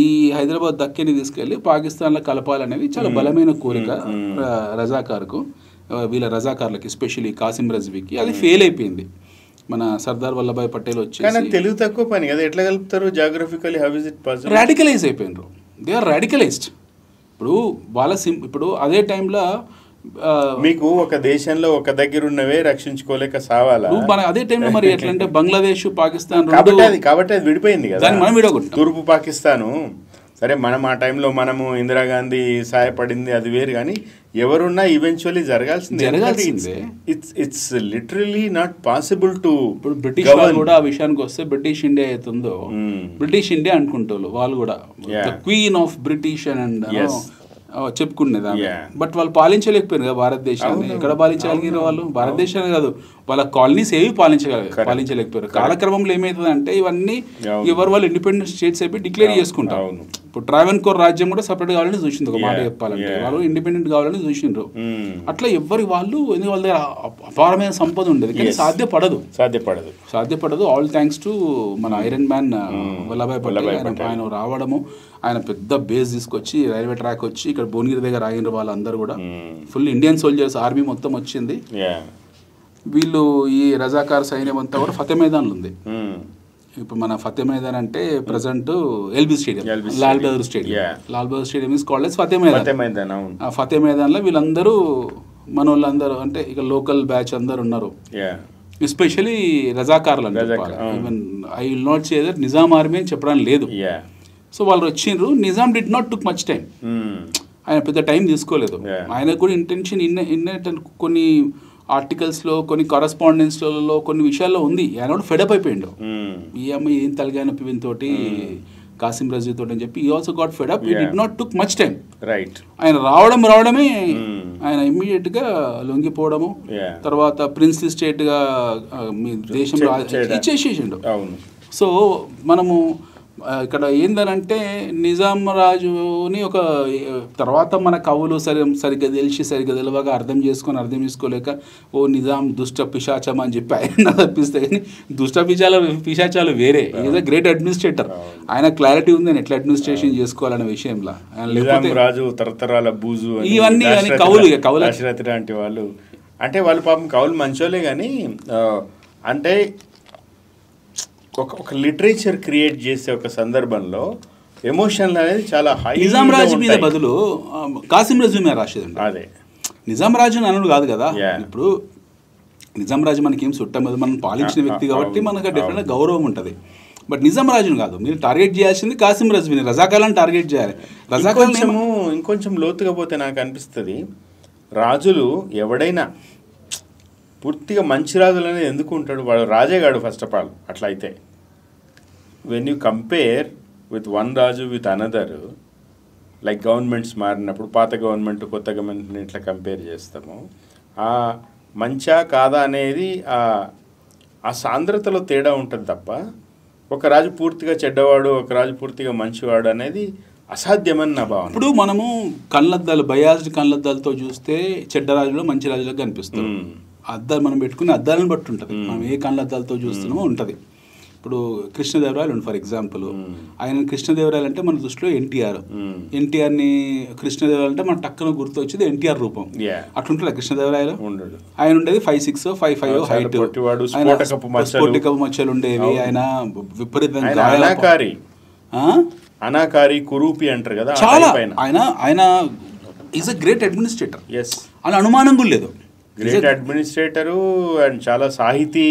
ఈ హైదరాబాద్ దక్కని తీసుకెళ్లి పాకిస్తాన్లో కలపాలనేది చాలా బలమైన కోరిక రజాకార్కు, వీళ్ళ రజాకార్లకి, ఎస్పెషల్లీ కాసిం రజ్వీకి. అది ఫెయిల్ అయిపోయింది. మన సర్దార్ వల్లభాయ్ పటేల్ వచ్చి తెలుగు తక్కువ పని కదా, ఎట్లా కలుపుతారు geographically? How is it possible? Radicalise అయిపోయినారు. They are radicalised. ఇప్పుడు వాళ్ళ ఇప్పుడు అదే టైంలో మీకు ఒక దేశంలో ఒక దగ్గర ఉన్నవే రక్షించుకోలేక సావాలా? అదే టైంలో మరి ఎట్లా అంటే బంగ్లాదేశ్, పాకిస్తాన్ కాబట్టి అది విడిపోయింది కదా. మనం విడగొట్టాం. తూర్పు పాకిస్తాను సరే, మనం ఆ టైంలో మనము ఇందిరాగాంధీ సహాయపడింది అది వేరు, కానీ ఎవరున్నా ఈవెన్చువల్లీ జరగాల్సిందే. It's literally not possible to. ఇప్పుడు బ్రిటిష్ వాళ్ళు కూడా ఆ విషయానికి వస్తే బ్రిటిష్ ఇండియా అవుతుందో బ్రిటిష్ ఇండియా అనుకుంటారు వాళ్ళు కూడా, క్వీన్ ఆఫ్ బ్రిటిష్ అండ్ చెప్పుకునేది. బట్ వాళ్ళు పాలించలేకపోయారు కదా భారతదేశాన్ని. ఎక్కడ పాలించగలిగిన వాళ్ళు? భారతదేశాన్ని కాదు, వాళ్ళ కాలనీస్ ఏవి పాలించలేకపోయారు. కాలక్రమంలో ఏమవుతుంది అంటే ఇవన్నీ ఎవరు వాళ్ళు ఇండిపెండెంట్ స్టేట్స్ అయిపోయి డిక్లేర్ చేసుకుంటారు. ఇప్పుడు ట్రావెన్కోర్ రాజ్యం కూడా సపరేట్ కావాలని చూసింది. ఒక మాట చెప్పాలంటే వాళ్ళు ఇండిపెండెంట్ కావాలని చూసిండ్రు. అట్లా ఎవరి వాళ్ళు వాళ్ళ దగ్గర అపారమైన సంపద ఉండేది, కానీ సాధ్యపడదు. ఆల్ థ్యాంక్స్ టు మన ఐరన్ మ్యాన్ వల్లభాయ్ పటేల్. ఆయన రావడము, ఆయన పెద్ద బేస్ తీసుకొచ్చి రైల్వే ట్రాక్ వచ్చి ఇక్కడ భువనగిరి దగ్గర ఆగిన వాళ్ళందరూ కూడా ఫుల్ ఇండియన్ సోల్జర్స్, ఆర్మీ మొత్తం వచ్చింది. వీళ్ళు ఈ రజాకార్ సైన్యం అంతా కూడా ఫతే మైదాన్లో ఉంది. ఇప్పుడు మన ఫతే మైదాన్ అంటే present LB stadium, Lal Bahadur stadium is called as Fateh Maidan. ఆ ఫతే మైదాన్లో వీళ్ళందరూ మన వాళ్ళందరూ అంటే ఇక లోకల్ బ్యాచ్ అందరు ఉన్నారు, ఎస్పెషలీ రజాకార్లు అని చెప్పాలి. Even I will not say that Nizam army అని చెప్పడానికి లేదు. సో వాళ్ళు వచ్చిండ్రు. Nizam did not took much time. ఆయన పెద్ద టైం తీసుకోలేదు. ఆయన కూడా ఇంటెన్షన్ కొన్ని ఆర్టికల్స్లో, కొన్ని కరస్పాండెన్స్లలో, కొన్ని విషయాల్లో ఉంది. ఆయన కూడా ఫెడప్ అయిపోయిండు. ఈ అమ్మాయి ఏం తలగాయ నొప్పి వీనితోటి, కాసిం రజీ తోటి అని చెప్పి ఈ also got fed up. He did not took much time. ఆయన రావడమే ఆయన ఇమ్మీడియట్ గా లొంగిపోవడము, తర్వాత ప్రిన్స్లీ స్టేట్ గా మీ దేశంలో ఇచ్చేసేసిండు. సో మనము ఇక్కడ ఏందనంటే నిజాం రాజుని ఒక తర్వాత మన కవులు సరిగ్గా తెలియక అర్థం చేసుకోలేక ఓ నిజాం దుష్ట పిశాచం అని చెప్పి ఆయన తప్పిస్తే, కానీ దుష్ట పిశాచాలు వేరే. Is a great administrator. ఆయన క్లారిటీ ఉంది ఎట్లా అడ్మినిస్ట్రేషన్ చేసుకోవాలనే విషయంలో. రాజు తరతరాల బూజు ఇవన్నీ కవులు లాంటి వాళ్ళు అంటే వాళ్ళు పాపం కవులు మంచోలే, కానీ అంటే ఒక లిటరేచర్ క్రియేట్ చేసే ఒక సందర్భంలో ఎమోషన్ అనేది చాలా హై. నిజాం రాజు మీద బదులు కాసిం రజీ మీద రాసేదండి. అదే నిజాం రాజు అనుడు కాదు కదా. ఇప్పుడు నిజాం రాజు మనకి ఏం చుట్టం, మనం పాలించిన వ్యక్తి కాబట్టి మనకు డెఫినెట్గా గౌరవం ఉంటుంది. బట్ నిజాం రాజును కాదు, మీరు టార్గెట్ చేయాల్సింది కాసిం రజ్వీని, రజాకార్లను టార్గెట్ చేయాలి. ఇంకొంచెం లోతుగా పోతే నాకు అనిపిస్తుంది, రాజులు ఎవడైనా పూర్తిగా మంచి రాజులు అనేది ఎందుకు ఉంటాడు? వాడు రాజేగాడు ఫస్ట్ ఆఫ్ ఆల్. అట్లా అయితే when you compare with one Raju with another, like governments మారినప్పుడు పాత గవర్నమెంట్ కొత్త గవర్నమెంట్ని ఇట్లా కంపేర్ చేస్తాము, ఆ మంచా కాదా అనేది ఆ సాంద్రతలో తేడా ఉంటుంది తప్ప ఒక రాజు పూర్తిగా చెడ్డవాడు, ఒక రాజు పూర్తిగా మంచివాడు అనేది అసాధ్యమని నా భావన. ఇప్పుడు మనము కళ్ళద్దాలు, బయాస్డ్ కళ్ళద్దాలతో చూస్తే చెడ్డ రాజులో మంచి రాజులకు కనిపిస్తాం. అద్దాలు మనం పెట్టుకుని అద్దాలను బట్టి ఉంటుంది, మనం ఏ కళ్ళద్దాలతో చూస్తున్నామో ఉంటుంది. ఇప్పుడు కృష్ణదేవరాయలు ఫర్ ఎగ్జాంపుల్, ఆయన కృష్ణదేవరాయలు అంటే మన దృష్టిలో ఎన్టీఆర్ని కృష్ణదేవరాయలు అంటే మన టక్కున గుర్తు వచ్చేది ఎన్టీఆర్ రూపం. అట్లుంటాడు కృష్ణదేవరాయలు. ఆయన ఉండేది 5'6", 5'5" హైట్, స్ఫోటికపు మచ్చలు ఉండేవి. ఆయన విపరీతంగా అనాకారి కురూపి అంటారు కదా, చాలా. ఆయన ఈజ్ అ గ్రేట్ అడ్మినిస్ట్రేటర్, అలా అనుమానం కూడా లేదు. గ్రేట్ అడ్మినిస్ట్రేటరు అండ్ చాలా సాహితీ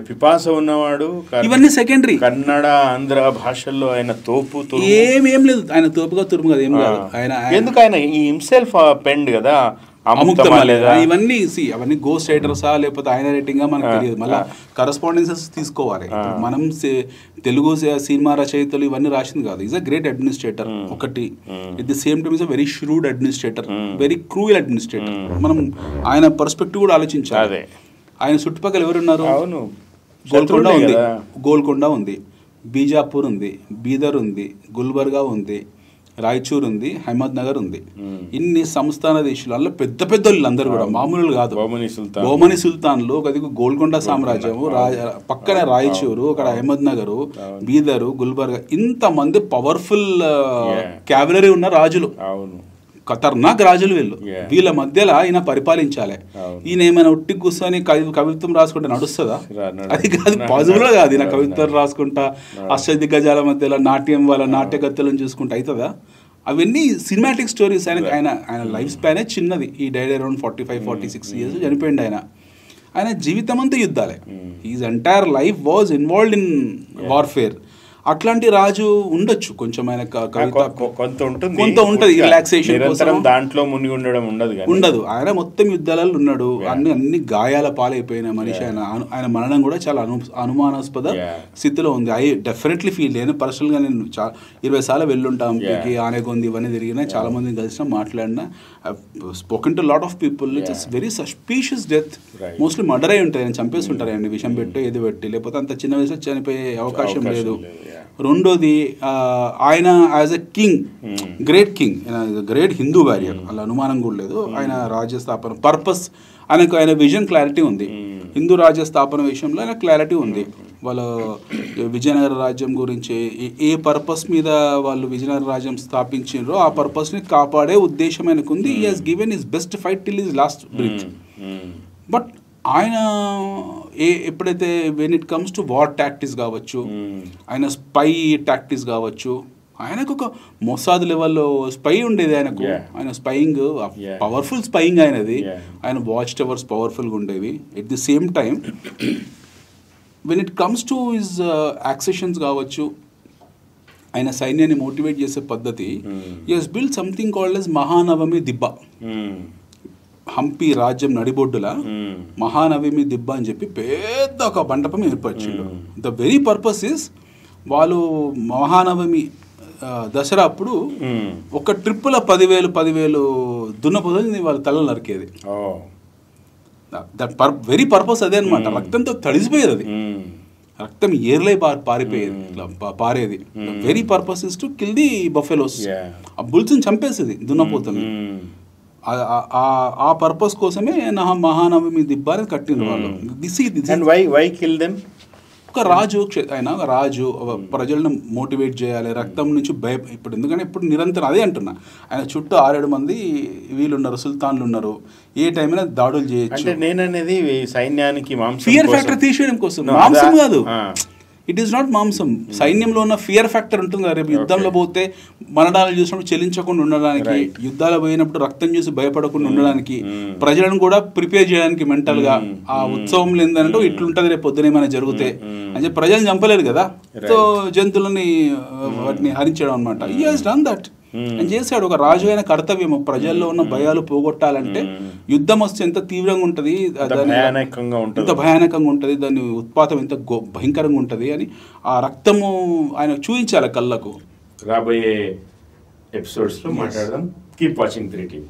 పిపాస ఉన్నవాడు ఇవన్నీ సెకండరీ. కన్నడ ఆంధ్ర భాషల్లో ఆయన తోపు ఏం లేదు, ఆయన తోపుగా తురుము కదా, ఏం కాదు ఆయన. ఎందుకు ఆయన ఈ హిమ్సెల్ఫ్ పెండ్ కదా, అముక్తమా లేదా, ఇవన్నీ అవన్నీ గోస్ట్ రైటర్సా లేకపోతే ఆయన రైటింగా మనకు తెలియదు. మళ్ళీ కరస్పాండెన్సెస్ తీసుకోవాలి. మనం తెలుగు సినిమా రచయితలు ఇవన్నీ రాసింది కాదు. ఈజ్ అ గ్రేట్ అడ్మినిస్ట్రేటర్ ఒకటి, at the same time is a very shrewd administrator, very cruel administrator. మనం ఆయన పర్స్పెక్టివ్ కూడా ఆలోచించాలి. ఆయన చుట్టుపక్కల ఎవరున్నారు? గోల్కొండ ఉంది, బీజాపూర్ ఉంది, బీదర్ ఉంది, గుల్బర్గా ఉంది, రాయచూర్ ఉంది, అహ్మద్ నగర్ ఉంది. ఇన్ని సంస్థాన దేశాలలో పెద్ద పెద్ద అందరూ కూడా మామూలు కాదు. బహుమని సుల్తాన్లు, అది గోల్కొండ సామ్రాజ్యము, పక్కనే రాయచూరు, అక్కడ అహ్మద్ నగరు, బీదరు, గుల్బర్గా, ఇంతమంది పవర్ఫుల్ క్యావలరీ ఉన్న రాజులు, ఖతర్నాక్ రాజులు వీళ్ళు. వీళ్ళ మధ్యలో ఈయన పరిపాలించాలి. ఈయన ఏమైనా ఉట్టి కూర్చొని కవిత్వం రాసుకుంటే నడుస్తుందా? అది కాదు, పాజిబుల్ కాదు. ఈయన కవిత్వం రాసుకుంటా అష్టదిగ్గజాల మధ్యలో నాట్యం వాళ్ళ నాట్యగత్తెలను చూసుకుంటా అవుతుందా? అవన్నీ సినిమాటిక్ స్టోరీస్. ఆయన లైఫ్ స్పానే చిన్నది. ఈ డైడ్ అరౌండ్ 45-46 years చనిపోయింది ఆయన. ఆయన జీవితం అంతా యుద్ధాలే. His entire life was involved in warfare. అట్లాంటి రాజు ఉండొచ్చు కొంచెం, ఆయన కొంత ఉంటుంది రిలాక్సేషన్, దాంట్లో మునిగి ఉండడం ఉండదు. ఆయన మొత్తం యుద్ధాలలో ఉన్నాడు. అన్ని గాయాల పాలైపోయిన మనిషి. ఆయన మరణం కూడా చాలా అనుమానాస్పద స్థితిలో ఉంది. I definitely feel. నేను పర్సనల్గా నేను 20 సార్లు వెళ్ళుంటాం. ఆనేగొంది ఇవన్నీ తిరిగినా, చాలా మందిని కలిసిన, మాట్లాడినా, spoken to lot of people. It's very suspicious death. Mostly murder అయి ఉంటుంది. ఆయన చంపేసి ఉంటారు ఆయన విషం పెట్టి ఏది పెట్టి, లేకపోతే అంత చిన్న వయసులో చనిపోయే అవకాశం లేదు. రెండోది, ఆయన as a king, great king, great Hindu warrior, అలా అనుమానం కూడా లేదు. ఆయన రాజ్యస్థాపన పర్పస్, ఆయన విజన్ క్లారిటీ ఉంది. హిందూ రాజ్య స్థాపన విషయంలో ఆయన క్లారిటీ ఉంది. వాళ్ళ విజయనగర రాజ్యం గురించి ఏ పర్పస్ మీద వాళ్ళు విజయనగర రాజ్యం స్థాపించారో ఆ పర్పస్ని కాపాడే ఉద్దేశం ఆయనకుంది. He has given his best fight till his last breath. But ఆయన ఎప్పుడైతే when it comes to war tactics కావచ్చు, ఆయన స్పై టాక్టిక్స్ కావచ్చు, ఆయనకు ఒక మొసాద్ లెవెల్లో స్పై ఉండేది ఆయనకు. ఆయన స్పైయింగ్ పవర్ఫుల్ స్పైయింగ్ ఆయనది. ఆయన వాచ్ టవర్స్ పవర్ఫుల్గా ఉండేవి. At the same time when it comes to his accessions కావచ్చు, ఆయన సైన్యాన్ని మోటివేట్ చేసే పద్ధతి, he has built something called as Mahanavami Dibba. Hampi రాజ్యం నడిబొడ్డుల మహానవమి దిబ్బ అని చెప్పి పెద్ద ఒక మండపం ఏర్పరిచిండు. ద వెరీ పర్పస్ ఇస్, వాళ్ళు మహానవమి దసరా అప్పుడు ఒక ట్రిప్పుల 10,000 దున్నపోతుల్ని వాళ్ళ తలలు నరికేది. దట్ వెరీ పర్పస్ అదే అనమాట. రక్తంతో తడిసిపోయేది, అది రక్తం ఏర్లై పారిపోయేది, పారేది. Very purpose is to kill the buffaloes. ఆ బుల్స్ని చంపేసేది దున్నపోతుల్ని. ఆ పర్పస్ కోసమే మహానవమి దిబ్బ అనేది కట్టిన వాళ్ళు. ఒక రాజు, ఆయన ఒక రాజు ప్రజలను మోటివేట్ చేయాలి, రక్తం నుంచి ఇప్పుడు ఎందుకంటే ఇప్పుడు నిరంతరం అదే అంటున్నా. ఆయన చుట్టూ 6-7 మంది వీళ్ళు ఉన్నారు, సుల్తాన్లు ఉన్నారు. ఏ టైం అయినా దాడులు చేయొచ్చు. నేననేది సైన్యానికి ఫియర్ ఫ్యాక్టర్ తీసేయడం కోసం, మాంసం కాదు. ఇట్ ఈస్ నాట్ మాంసం. సైన్యంలో ఉన్న ఫియర్ ఫ్యాక్టర్ ఉంటుంది కదా. రేపు యుద్ధంలో పోతే మరణాలు చూసినప్పుడు చెల్లించకుండా ఉండడానికి, యుద్ధాలు పోయినప్పుడు రక్తం చూసి భయపడకుండా ఉండడానికి, ప్రజలను కూడా ప్రిపేర్ చేయడానికి మెంటల్గా. ఆ ఉత్సవంలో ఏంటంటే ఇట్లుంటుంది రేపు పొద్దున ఏమైనా జరిగితే అని చెప్పి ప్రజలను చంపలేరు కదా, సో జంతువులని వాటిని హరించడం అనమాట. హి హస్ డన్ దట్ అని చేశాడు. ఒక రాజు అయిన కర్తవ్యం ప్రజల్లో ఉన్న భయాలు పోగొట్టాలంటే యుద్ధం వస్తే ఎంత తీవ్రంగా ఉంటుంది, ఎంత భయానకంగా ఉంటుంది, దాని ఉత్పాతం ఎంత భయంకరంగా ఉంటుంది అని ఆ రక్తము ఆయన చూపించాలి కళ్ళకు. రాబోయే ఎపిసోడ్స్లో మాట్లాడదాం. Keep watching 3TV.